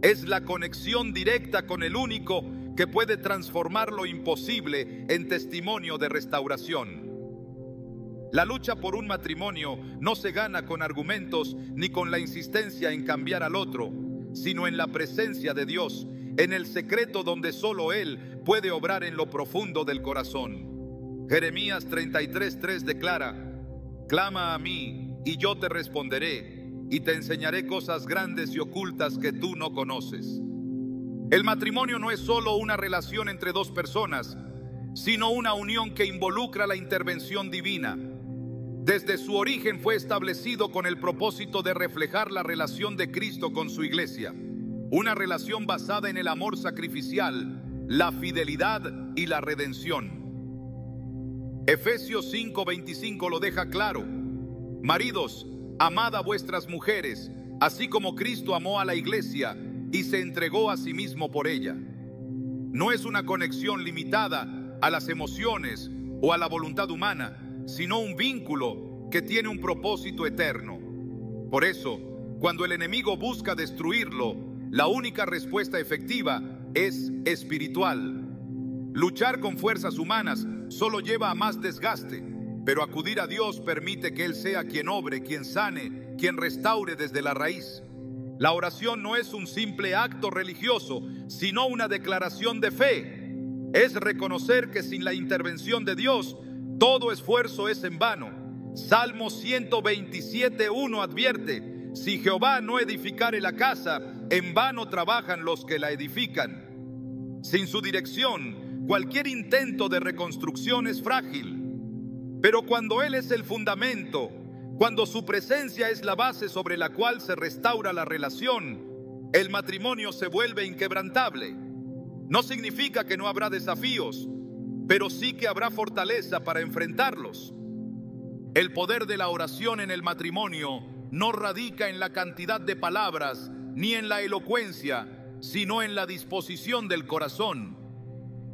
Es la conexión directa con el único que puede transformar lo imposible en testimonio de restauración. La lucha por un matrimonio no se gana con argumentos ni con la insistencia en cambiar al otro, sino en la presencia de Dios, en el secreto donde solo Él puede obrar en lo profundo del corazón. Jeremías 33:3 declara: Clama a mí y yo te responderé y te enseñaré cosas grandes y ocultas que tú no conoces. El matrimonio no es solo una relación entre dos personas, sino una unión que involucra la intervención divina. Desde su origen fue establecido con el propósito de reflejar la relación de Cristo con su iglesia, una relación basada en el amor sacrificial, la fidelidad y la redención. Efesios 5:25 lo deja claro: Maridos, amad a vuestras mujeres, así como Cristo amó a la iglesia y se entregó a sí mismo por ella. No es una conexión limitada a las emociones o a la voluntad humana, sino un vínculo que tiene un propósito eterno. Por eso, cuando el enemigo busca destruirlo, la única respuesta efectiva es espiritual. Luchar con fuerzas humanas solo lleva a más desgaste, pero acudir a Dios permite que Él sea quien obre, quien sane, quien restaure desde la raíz. La oración no es un simple acto religioso, sino una declaración de fe. Es reconocer que sin la intervención de Dios, todo esfuerzo es en vano. Salmo 127:1 advierte: si Jehová no edificare la casa, en vano trabajan los que la edifican. Sin su dirección, cualquier intento de reconstrucción es frágil. Pero cuando Él es el fundamento, cuando su presencia es la base sobre la cual se restaura la relación, el matrimonio se vuelve inquebrantable. No significa que no habrá desafíos, pero sí que habrá fortaleza para enfrentarlos. El poder de la oración en el matrimonio no radica en la cantidad de palabras ni en la elocuencia, sino en la disposición del corazón.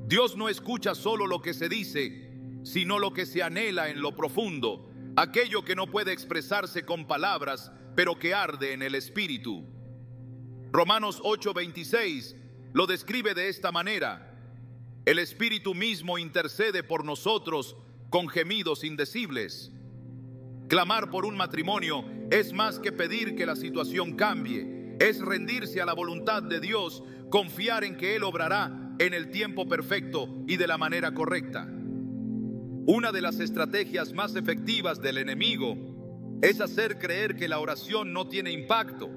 Dios no escucha solo lo que se dice, sino lo que se anhela en lo profundo, aquello que no puede expresarse con palabras, pero que arde en el espíritu. Romanos 8:26 lo describe de esta manera: el Espíritu mismo intercede por nosotros con gemidos indecibles. Clamar por un matrimonio es más que pedir que la situación cambie, es rendirse a la voluntad de Dios, confiar en que Él obrará en el tiempo perfecto y de la manera correcta. Una de las estrategias más efectivas del enemigo es hacer creer que la oración no tiene impacto,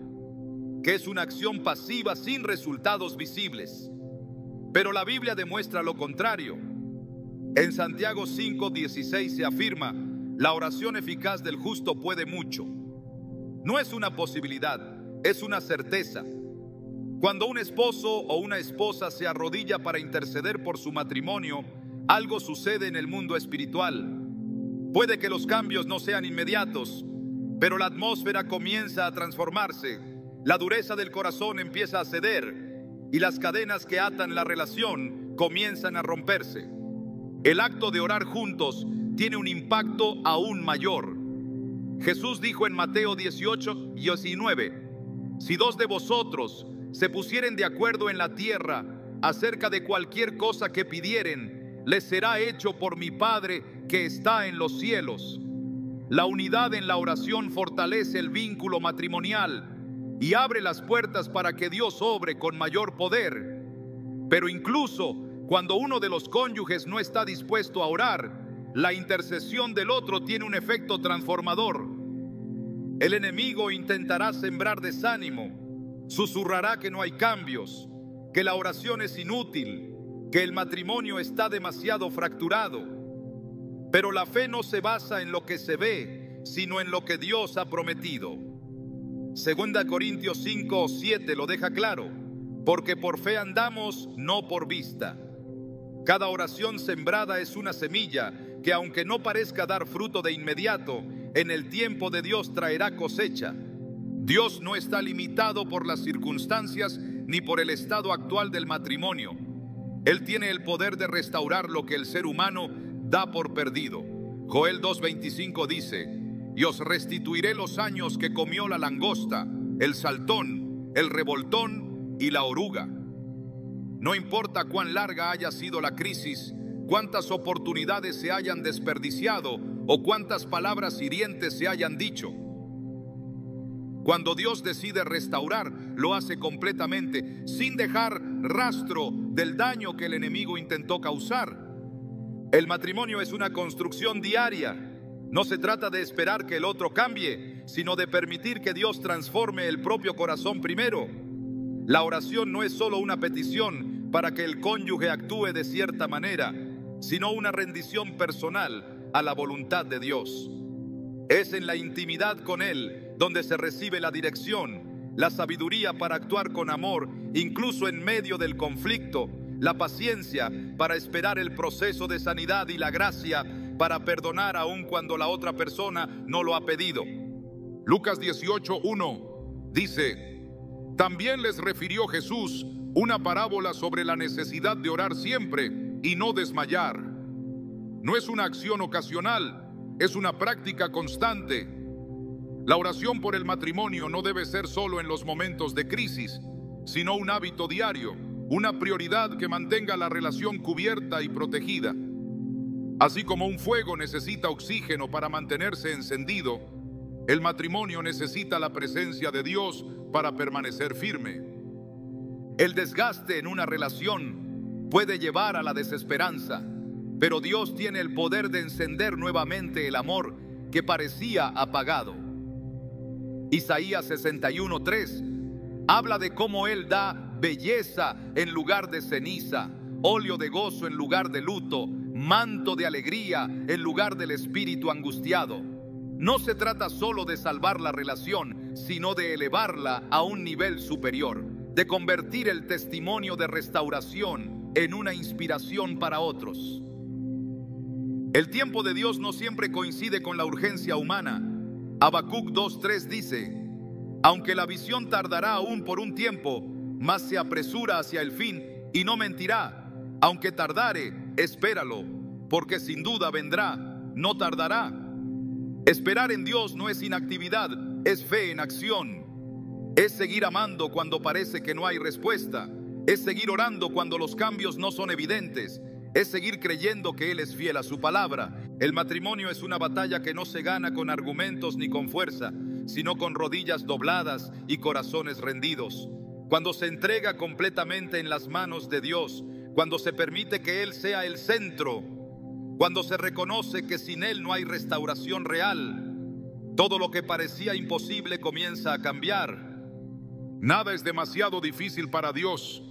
que es una acción pasiva sin resultados visibles. Pero la Biblia demuestra lo contrario. En Santiago 5:16 se afirma: la oración eficaz del justo puede mucho. No es una posibilidad, es una certeza. Cuando un esposo o una esposa se arrodilla para interceder por su matrimonio, algo sucede en el mundo espiritual. Puede que los cambios no sean inmediatos, pero la atmósfera comienza a transformarse, la dureza del corazón empieza a ceder y las cadenas que atan la relación comienzan a romperse. El acto de orar juntos tiene un impacto aún mayor. Jesús dijo en Mateo 18:19: si dos de vosotros se pusieren de acuerdo en la tierra acerca de cualquier cosa que pidieren, les será hecho por mi Padre que está en los cielos. La unidad en la oración fortalece el vínculo matrimonial y abre las puertas para que Dios obre con mayor poder. Pero incluso cuando uno de los cónyuges no está dispuesto a orar, la intercesión del otro tiene un efecto transformador. El enemigo intentará sembrar desánimo, susurrará que no hay cambios, que la oración es inútil, que el matrimonio está demasiado fracturado. Pero la fe no se basa en lo que se ve, sino en lo que Dios ha prometido. 2 Corintios 5:7 lo deja claro: porque por fe andamos, no por vista. Cada oración sembrada es una semilla que, aunque no parezca dar fruto de inmediato, en el tiempo de Dios traerá cosecha. Dios no está limitado por las circunstancias ni por el estado actual del matrimonio. Él tiene el poder de restaurar lo que el ser humano da por perdido. Joel 2:25 dice: y os restituiré los años que comió la langosta, el saltón, el revoltón y la oruga. No importa cuán larga haya sido la crisis, cuántas oportunidades se hayan desperdiciado o cuántas palabras hirientes se hayan dicho. Cuando Dios decide restaurar, lo hace completamente, sin dejar rastro del daño que el enemigo intentó causar. El matrimonio es una construcción diaria. No se trata de esperar que el otro cambie, sino de permitir que Dios transforme el propio corazón primero. La oración no es solo una petición para que el cónyuge actúe de cierta manera, sino una rendición personal a la voluntad de Dios. Es en la intimidad con Él donde se recibe la dirección, la sabiduría para actuar con amor, incluso en medio del conflicto, la paciencia para esperar el proceso de sanidad y la gracia para perdonar aun cuando la otra persona no lo ha pedido. Lucas 18:1 dice: también les refirió Jesús una parábola sobre la necesidad de orar siempre y no desmayar. No es una acción ocasional, es una práctica constante. La oración por el matrimonio no debe ser solo en los momentos de crisis, sino un hábito diario, una prioridad que mantenga la relación cubierta y protegida. Así como un fuego necesita oxígeno para mantenerse encendido, el matrimonio necesita la presencia de Dios para permanecer firme. El desgaste en una relación puede llevar a la desesperanza, pero Dios tiene el poder de encender nuevamente el amor que parecía apagado. Isaías 61:3 habla de cómo Él da belleza en lugar de ceniza, óleo de gozo en lugar de luto, manto de alegría en lugar del espíritu angustiado. No se trata solo de salvar la relación, sino de elevarla a un nivel superior, de convertir el testimonio de restauración en una inspiración para otros. El tiempo de Dios no siempre coincide con la urgencia humana. Habacuc 2:3 dice: aunque la visión tardará aún por un tiempo, mas se apresura hacia el fin y no mentirá. Aunque tardare, espéralo, porque sin duda vendrá, no tardará. Esperar en Dios no es inactividad, es fe en acción. Es seguir amando cuando parece que no hay respuesta. Es seguir orando cuando los cambios no son evidentes. Es seguir creyendo que Él es fiel a su palabra. El matrimonio es una batalla que no se gana con argumentos ni con fuerza, sino con rodillas dobladas y corazones rendidos. Cuando se entrega completamente en las manos de Dios, cuando se permite que Él sea el centro, cuando se reconoce que sin Él no hay restauración real, todo lo que parecía imposible comienza a cambiar. Nada es demasiado difícil para Dios.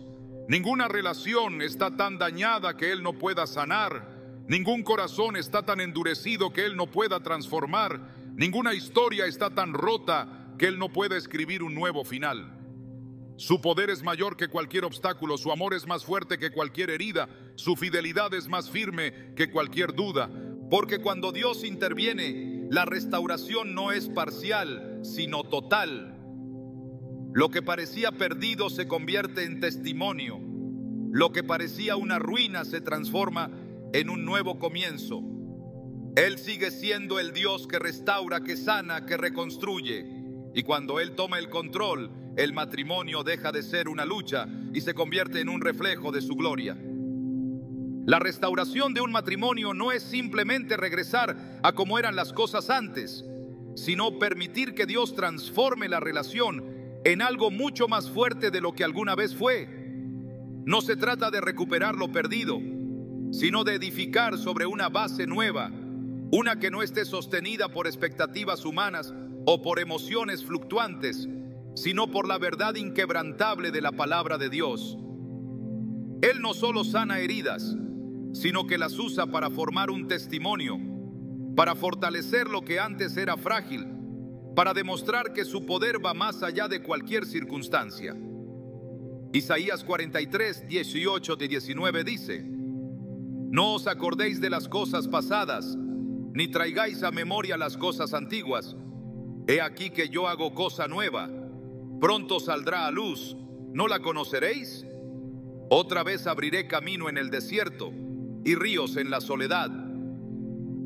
Ninguna relación está tan dañada que Él no pueda sanar. Ningún corazón está tan endurecido que Él no pueda transformar. Ninguna historia está tan rota que Él no pueda escribir un nuevo final. Su poder es mayor que cualquier obstáculo, su amor es más fuerte que cualquier herida, su fidelidad es más firme que cualquier duda. Porque cuando Dios interviene, la restauración no es parcial, sino total. Lo que parecía perdido se convierte en testimonio. Lo que parecía una ruina se transforma en un nuevo comienzo. Él sigue siendo el Dios que restaura, que sana, que reconstruye. Y cuando Él toma el control, el matrimonio deja de ser una lucha y se convierte en un reflejo de su gloria. La restauración de un matrimonio no es simplemente regresar a como eran las cosas antes, sino permitir que Dios transforme la relación en algo mucho más fuerte de lo que alguna vez fue. No se trata de recuperar lo perdido, sino de edificar sobre una base nueva, una que no esté sostenida por expectativas humanas o por emociones fluctuantes, sino por la verdad inquebrantable de la palabra de Dios. Él no solo sana heridas, sino que las usa para formar un testimonio, para fortalecer lo que antes era frágil, para demostrar que su poder va más allá de cualquier circunstancia. Isaías 43, 18-19 dice: No os acordéis de las cosas pasadas, ni traigáis a memoria las cosas antiguas. He aquí que yo hago cosa nueva, pronto saldrá a luz, ¿no la conoceréis? Otra vez abriré camino en el desierto y ríos en la soledad.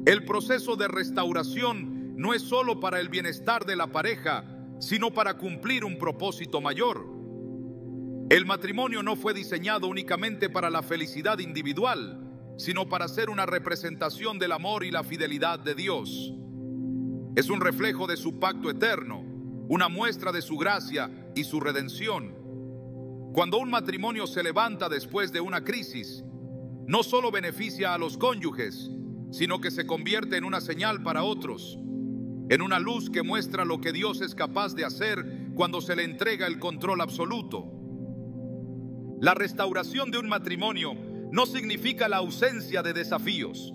El proceso de restauración no es solo para el bienestar de la pareja, sino para cumplir un propósito mayor. El matrimonio no fue diseñado únicamente para la felicidad individual, sino para ser una representación del amor y la fidelidad de Dios. Es un reflejo de su pacto eterno, una muestra de su gracia y su redención. Cuando un matrimonio se levanta después de una crisis, no solo beneficia a los cónyuges, sino que se convierte en una señal para otros, en una luz que muestra lo que Dios es capaz de hacer cuando se le entrega el control absoluto. La restauración de un matrimonio no significa la ausencia de desafíos.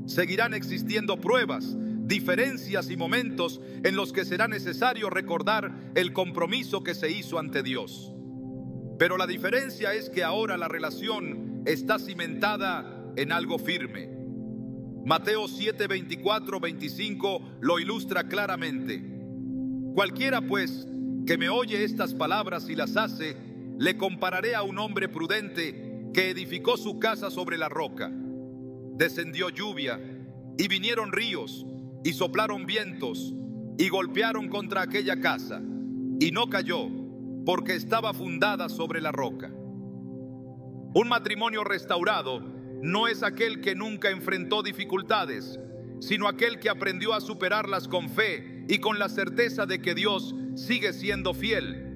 Seguirán existiendo pruebas, diferencias y momentos en los que será necesario recordar el compromiso que se hizo ante Dios. Pero la diferencia es que ahora la relación está cimentada en algo firme. Mateo 7, 24, 25 lo ilustra claramente. Cualquiera pues que me oye estas palabras y las hace, le compararé a un hombre prudente que edificó su casa sobre la roca. Descendió lluvia y vinieron ríos y soplaron vientos y golpearon contra aquella casa y no cayó porque estaba fundada sobre la roca. Un matrimonio restaurado no es aquel que nunca enfrentó dificultades, sino aquel que aprendió a superarlas con fe y con la certeza de que Dios sigue siendo fiel.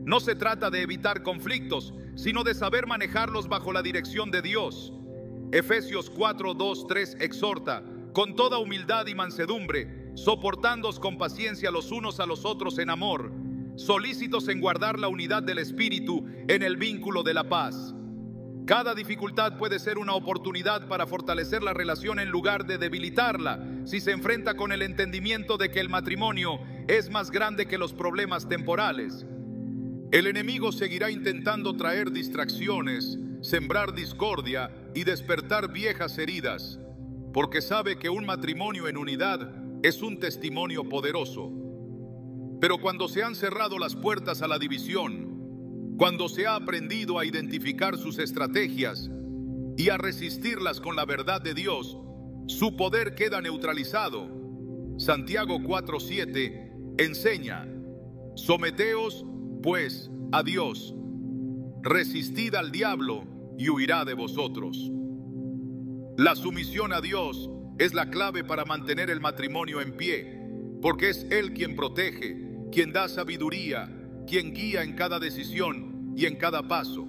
No se trata de evitar conflictos, sino de saber manejarlos bajo la dirección de Dios. Efesios 4, 2, 3 exhorta: con toda humildad y mansedumbre, soportándoos con paciencia los unos a los otros en amor, solícitos en guardar la unidad del Espíritu en el vínculo de la paz. Cada dificultad puede ser una oportunidad para fortalecer la relación en lugar de debilitarla, si se enfrenta con el entendimiento de que el matrimonio es más grande que los problemas temporales. El enemigo seguirá intentando traer distracciones, sembrar discordia y despertar viejas heridas, porque sabe que un matrimonio en unidad es un testimonio poderoso. Pero cuando se han cerrado las puertas a la división, Cuando se ha aprendido a identificar sus estrategias y a resistirlas con la verdad de Dios, su poder queda neutralizado. Santiago 4:7 enseña: someteos, pues, a Dios. Resistid al diablo y huirá de vosotros. La sumisión a Dios es la clave para mantener el matrimonio en pie, porque es Él quien protege, quien da sabiduría, quien guía en cada decisión y en cada paso.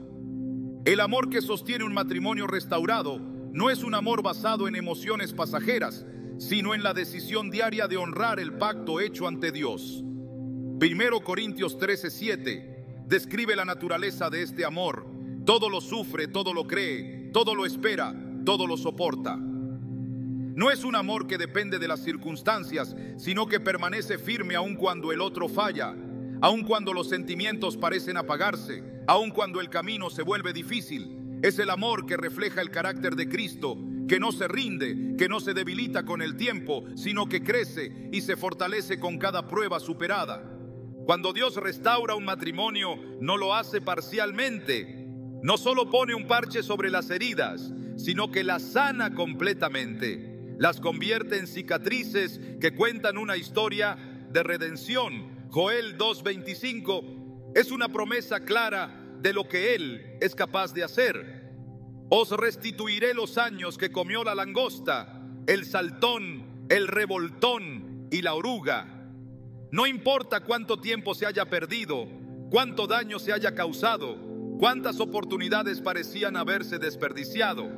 El amor que sostiene un matrimonio restaurado no es un amor basado en emociones pasajeras, sino en la decisión diaria de honrar el pacto hecho ante Dios. 1 Corintios 13:7 describe la naturaleza de este amor. Todo lo sufre, todo lo cree, todo lo espera, todo lo soporta. No es un amor que depende de las circunstancias, sino que permanece firme aun cuando el otro falla, aun cuando los sentimientos parecen apagarse, aun cuando el camino se vuelve difícil. Es el amor que refleja el carácter de Cristo, que no se rinde, que no se debilita con el tiempo, sino que crece y se fortalece con cada prueba superada. Cuando Dios restaura un matrimonio, no lo hace parcialmente. No solo pone un parche sobre las heridas, sino que las sana completamente. Las convierte en cicatrices que cuentan una historia de redención. Joel 2:25 es una promesa clara de lo que Él es capaz de hacer. Os restituiré los años que comió la langosta, el saltón, el revoltón y la oruga. No importa cuánto tiempo se haya perdido, cuánto daño se haya causado, cuántas oportunidades parecían haberse desperdiciado.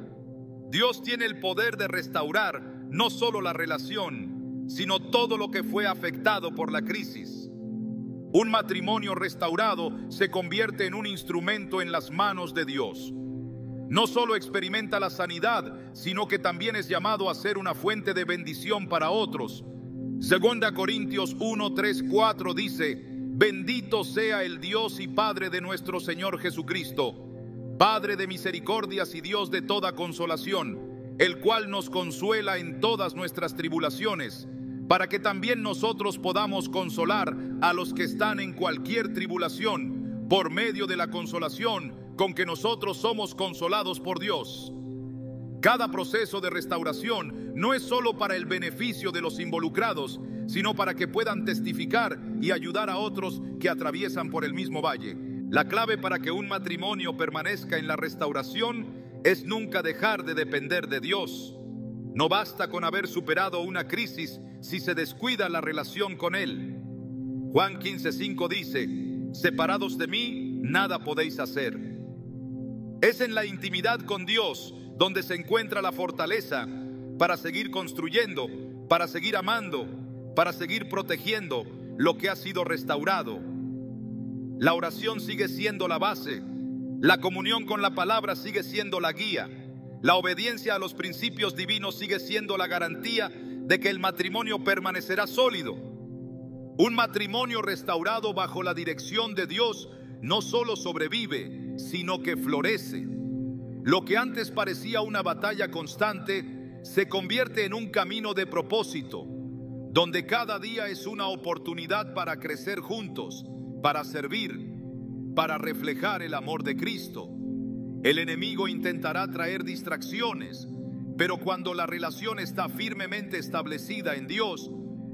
Dios tiene el poder de restaurar no solo la relación, sino todo lo que fue afectado por la crisis. Un matrimonio restaurado se convierte en un instrumento en las manos de Dios. No solo experimenta la sanidad, sino que también es llamado a ser una fuente de bendición para otros. 2 Corintios 1:3-4 dice: bendito sea el Dios y Padre de nuestro Señor Jesucristo, Padre de misericordias y Dios de toda consolación, el cual nos consuela en todas nuestras tribulaciones, para que también nosotros podamos consolar a los que están en cualquier tribulación, por medio de la consolación con que nosotros somos consolados por Dios. Cada proceso de restauración no es solo para el beneficio de los involucrados, sino para que puedan testificar y ayudar a otros que atraviesan por el mismo valle. La clave para que un matrimonio permanezca en la restauración es nunca dejar de depender de Dios. No basta con haber superado una crisis si se descuida la relación con Él. Juan 15:5 dice: separados de mí, nada podéis hacer. Es en la intimidad con Dios donde se encuentra la fortaleza para seguir construyendo, para seguir amando, para seguir protegiendo lo que ha sido restaurado. La oración sigue siendo la base, la comunión con la palabra sigue siendo la guía, la obediencia a los principios divinos sigue siendo la garantía de que el matrimonio permanecerá sólido. Un matrimonio restaurado bajo la dirección de Dios no solo sobrevive, sino que florece. Lo que antes parecía una batalla constante se convierte en un camino de propósito, donde cada día es una oportunidad para crecer juntos, para servir, para reflejar el amor de Cristo. El enemigo intentará traer distracciones, pero cuando la relación está firmemente establecida en Dios,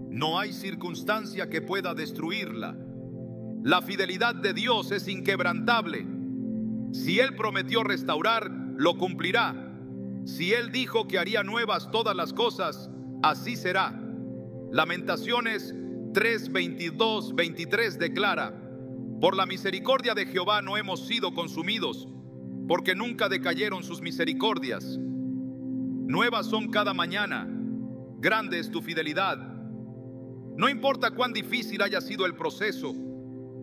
no hay circunstancia que pueda destruirla. La fidelidad de Dios es inquebrantable. Si Él prometió restaurar, lo cumplirá. Si Él dijo que haría nuevas todas las cosas, así será. Lamentaciones 3:22-23 declara: por la misericordia de Jehová no hemos sido consumidos, porque nunca decayeron sus misericordias. Nuevas son cada mañana, grande es tu fidelidad. No importa cuán difícil haya sido el proceso,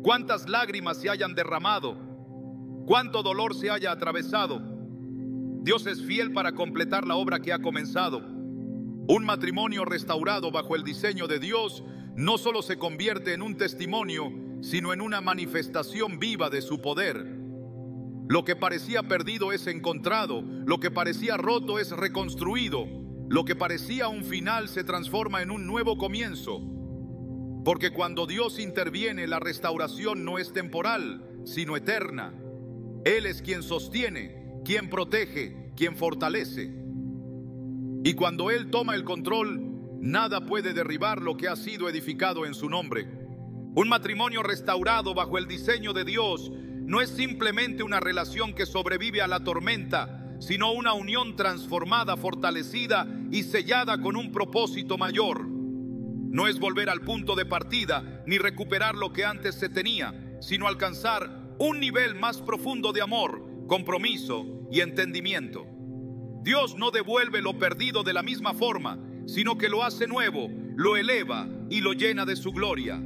cuántas lágrimas se hayan derramado, cuánto dolor se haya atravesado, Dios es fiel para completar la obra que ha comenzado. Un matrimonio restaurado bajo el diseño de Dios no solo se convierte en un testimonio, sino en una manifestación viva de su poder. Lo que parecía perdido es encontrado, lo que parecía roto es reconstruido, lo que parecía un final se transforma en un nuevo comienzo. Porque cuando Dios interviene, la restauración no es temporal, sino eterna. Él es quien sostiene, quien protege, quien fortalece. Y cuando Él toma el control, nada puede derribar lo que ha sido edificado en su nombre. Un matrimonio restaurado bajo el diseño de Dios no es simplemente una relación que sobrevive a la tormenta, sino una unión transformada, fortalecida y sellada con un propósito mayor. No es volver al punto de partida ni recuperar lo que antes se tenía, sino alcanzar un nivel más profundo de amor, compromiso y entendimiento. Dios no devuelve lo perdido de la misma forma, sino que lo hace nuevo, lo eleva y lo llena de su gloria.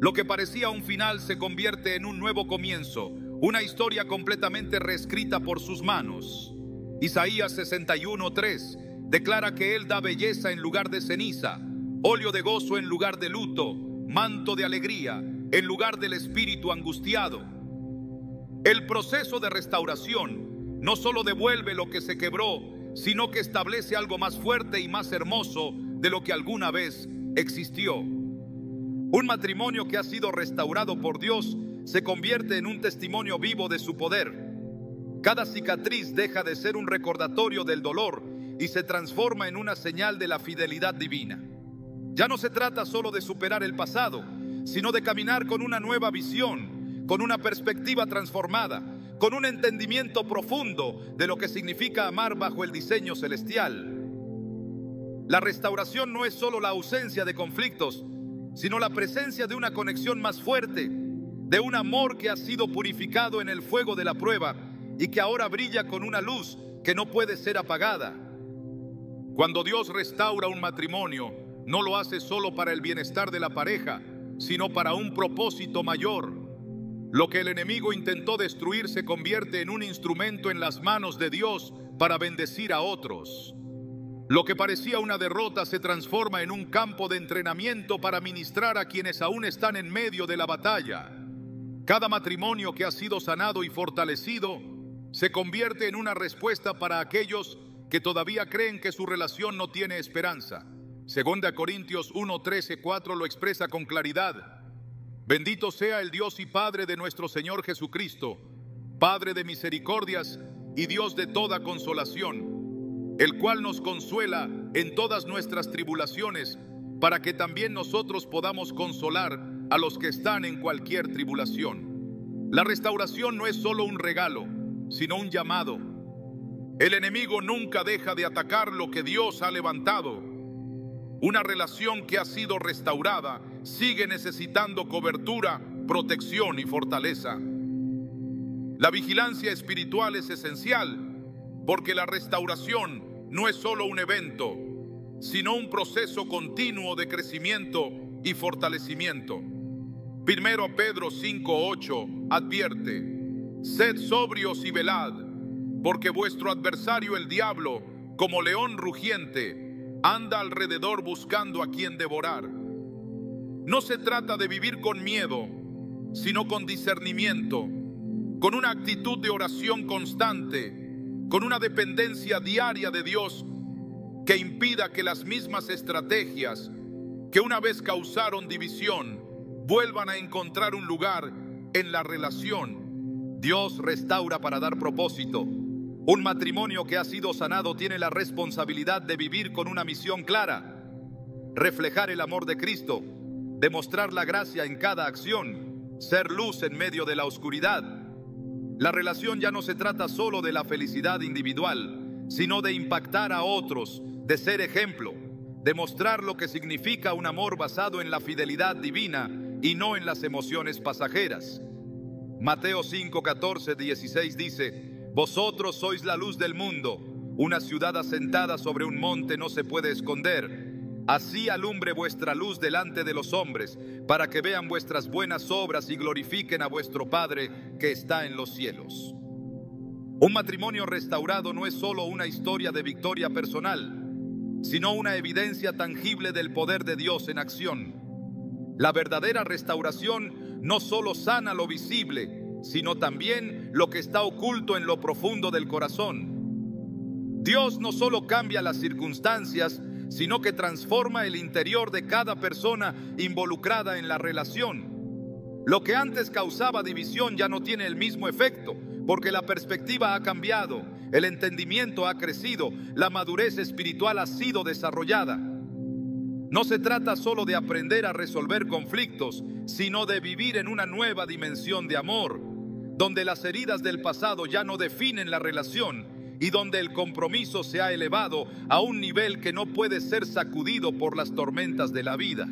Lo que parecía un final se convierte en un nuevo comienzo, una historia completamente reescrita por sus manos. Isaías 61:3 declara que Él da belleza en lugar de ceniza, óleo de gozo en lugar de luto, manto de alegría en lugar del espíritu angustiado. El proceso de restauración no solo devuelve lo que se quebró, sino que establece algo más fuerte y más hermoso de lo que alguna vez existió. Un matrimonio que ha sido restaurado por Dios se convierte en un testimonio vivo de su poder. Cada cicatriz deja de ser un recordatorio del dolor y se transforma en una señal de la fidelidad divina. Ya no se trata solo de superar el pasado, sino de caminar con una nueva visión, con una perspectiva transformada, con un entendimiento profundo de lo que significa amar bajo el diseño celestial. La restauración no es solo la ausencia de conflictos, sino la presencia de una conexión más fuerte, de un amor que ha sido purificado en el fuego de la prueba y que ahora brilla con una luz que no puede ser apagada. Cuando Dios restaura un matrimonio, no lo hace solo para el bienestar de la pareja, sino para un propósito mayor. Lo que el enemigo intentó destruir se convierte en un instrumento en las manos de Dios para bendecir a otros. Lo que parecía una derrota se transforma en un campo de entrenamiento para ministrar a quienes aún están en medio de la batalla. Cada matrimonio que ha sido sanado y fortalecido se convierte en una respuesta para aquellos que todavía creen que su relación no tiene esperanza. 2 Corintios 1:13-4 lo expresa con claridad. Bendito sea el Dios y Padre de nuestro Señor Jesucristo, Padre de misericordias y Dios de toda consolación, el cual nos consuela en todas nuestras tribulaciones, para que también nosotros podamos consolar a los que están en cualquier tribulación. La restauración no es solo un regalo, sino un llamado. El enemigo nunca deja de atacar lo que Dios ha levantado. Una relación que ha sido restaurada sigue necesitando cobertura, protección y fortaleza. La vigilancia espiritual es esencial, porque la restauración no es solo un evento, sino un proceso continuo de crecimiento y fortalecimiento. 1 Pedro 5:8 advierte: sed sobrios y velad, porque vuestro adversario el diablo, como león rugiente, anda alrededor buscando a quien devorar. No se trata de vivir con miedo, sino con discernimiento, con una actitud de oración constante, con una dependencia diaria de Dios que impida que las mismas estrategias que una vez causaron división vuelvan a encontrar un lugar en la relación. Dios restaura para dar propósito. Un matrimonio que ha sido sanado tiene la responsabilidad de vivir con una misión clara: reflejar el amor de Cristo, demostrar la gracia en cada acción, ser luz en medio de la oscuridad. La relación ya no se trata solo de la felicidad individual, sino de impactar a otros, de ser ejemplo, de mostrar lo que significa un amor basado en la fidelidad divina y no en las emociones pasajeras. Mateo 5:14-16 dice: vosotros sois la luz del mundo. Una ciudad asentada sobre un monte no se puede esconder. Así alumbre vuestra luz delante de los hombres, para que vean vuestras buenas obras y glorifiquen a vuestro Padre que está en los cielos. Un matrimonio restaurado no es solo una historia de victoria personal, sino una evidencia tangible del poder de Dios en acción. La verdadera restauración no solo sana lo visible, sino también lo que está oculto en lo profundo del corazón. Dios no solo cambia las circunstancias, sino que transforma el interior de cada persona involucrada en la relación. Lo que antes causaba división ya no tiene el mismo efecto, porque la perspectiva ha cambiado, el entendimiento ha crecido, la madurez espiritual ha sido desarrollada. No se trata solo de aprender a resolver conflictos, sino de vivir en una nueva dimensión de amor, donde las heridas del pasado ya no definen la relación y donde el compromiso se ha elevado a un nivel que no puede ser sacudido por las tormentas de la vida.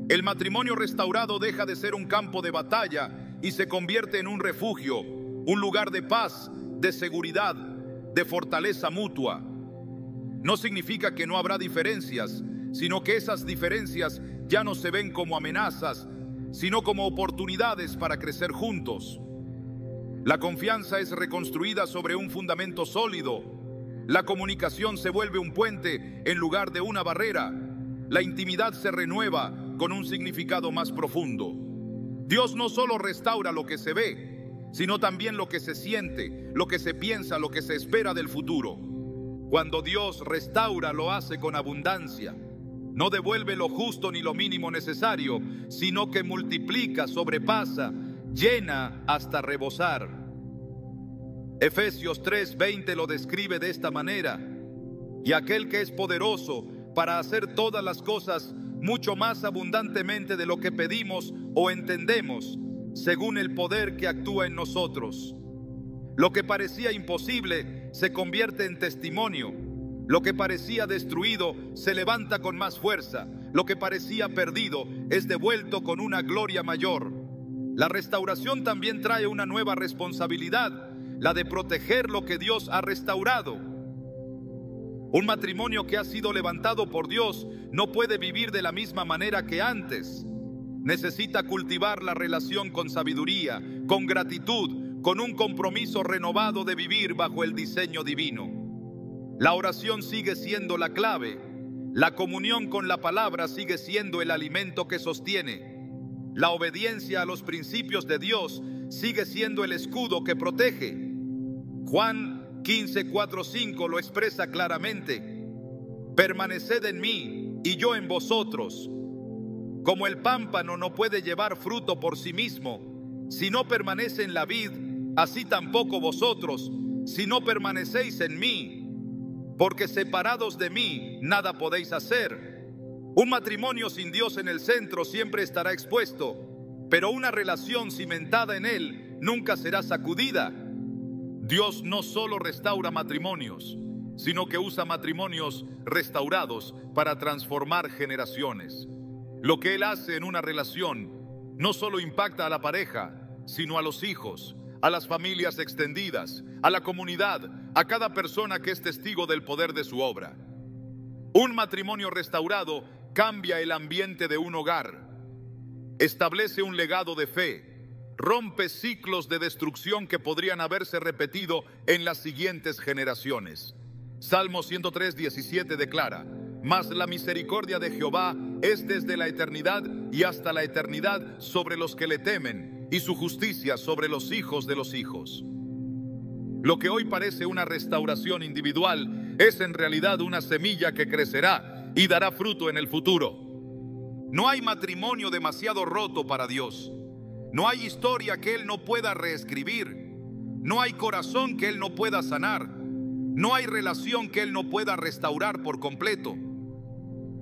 El matrimonio restaurado deja de ser un campo de batalla y se convierte en un refugio, un lugar de paz, de seguridad, de fortaleza mutua. No significa que no habrá diferencias, sino que esas diferencias ya no se ven como amenazas, sino como oportunidades para crecer juntos. La confianza es reconstruida sobre un fundamento sólido. La comunicación se vuelve un puente en lugar de una barrera. La intimidad se renueva con un significado más profundo. Dios no solo restaura lo que se ve, sino también lo que se siente, lo que se piensa, lo que se espera del futuro. Cuando Dios restaura, lo hace con abundancia. No devuelve lo justo ni lo mínimo necesario, sino que multiplica, sobrepasa, llena hasta rebosar. Efesios 3:20 lo describe de esta manera: y aquel que es poderoso para hacer todas las cosas mucho más abundantemente de lo que pedimos o entendemos, según el poder que actúa en nosotros. Lo que parecía imposible se convierte en testimonio. Lo que parecía destruido se levanta con más fuerza. Lo que parecía perdido es devuelto con una gloria mayor. La restauración también trae una nueva responsabilidad, la de proteger lo que Dios ha restaurado. Un matrimonio que ha sido levantado por Dios no puede vivir de la misma manera que antes. Necesita cultivar la relación con sabiduría, con gratitud, con un compromiso renovado de vivir bajo el diseño divino. La oración sigue siendo la clave. La comunión con la palabra sigue siendo el alimento que sostiene. La obediencia a los principios de Dios sigue siendo el escudo que protege. Juan 15:4-5 lo expresa claramente: permaneced en mí y yo en vosotros. Como el pámpano no puede llevar fruto por sí mismo si no permanece en la vid, así tampoco vosotros si no permanecéis en mí. Porque separados de mí nada podéis hacer. Un matrimonio sin Dios en el centro siempre estará expuesto, pero una relación cimentada en Él nunca será sacudida. Dios no solo restaura matrimonios, sino que usa matrimonios restaurados para transformar generaciones. Lo que Él hace en una relación no solo impacta a la pareja, sino a los hijos, a las familias extendidas, a la comunidad, a cada persona que es testigo del poder de su obra. Un matrimonio restaurado cambia el ambiente de un hogar, establece un legado de fe, rompe ciclos de destrucción que podrían haberse repetido en las siguientes generaciones. Salmo 103:17 declara: mas la misericordia de Jehová es desde la eternidad y hasta la eternidad sobre los que le temen, y su justicia sobre los hijos de los hijos. Lo que hoy parece una restauración individual es en realidad una semilla que crecerá y dará fruto en el futuro. No hay matrimonio demasiado roto para Dios. No hay historia que Él no pueda reescribir. No hay corazón que Él no pueda sanar. No hay relación que Él no pueda restaurar por completo.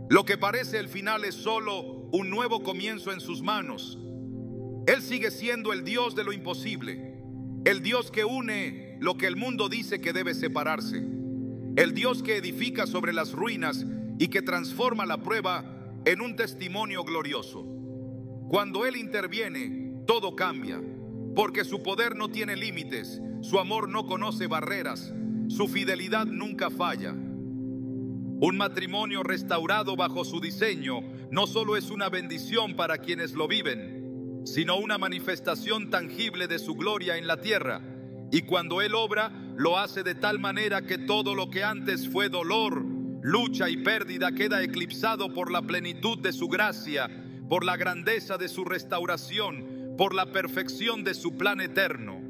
Lo que parece el final es solo un nuevo comienzo en sus manos. Él sigue siendo el Dios de lo imposible, el Dios que une lo que el mundo dice que debe separarse, el Dios que edifica sobre las ruinas y que transforma la prueba en un testimonio glorioso. Cuando Él interviene, todo cambia, porque su poder no tiene límites, su amor no conoce barreras, su fidelidad nunca falla. Un matrimonio restaurado bajo su diseño no solo es una bendición para quienes lo viven, sino una manifestación tangible de su gloria en la tierra. Y cuando Él obra, lo hace de tal manera que todo lo que antes fue dolor, lucha y pérdida queda eclipsado por la plenitud de su gracia, por la grandeza de su restauración, por la perfección de su plan eterno.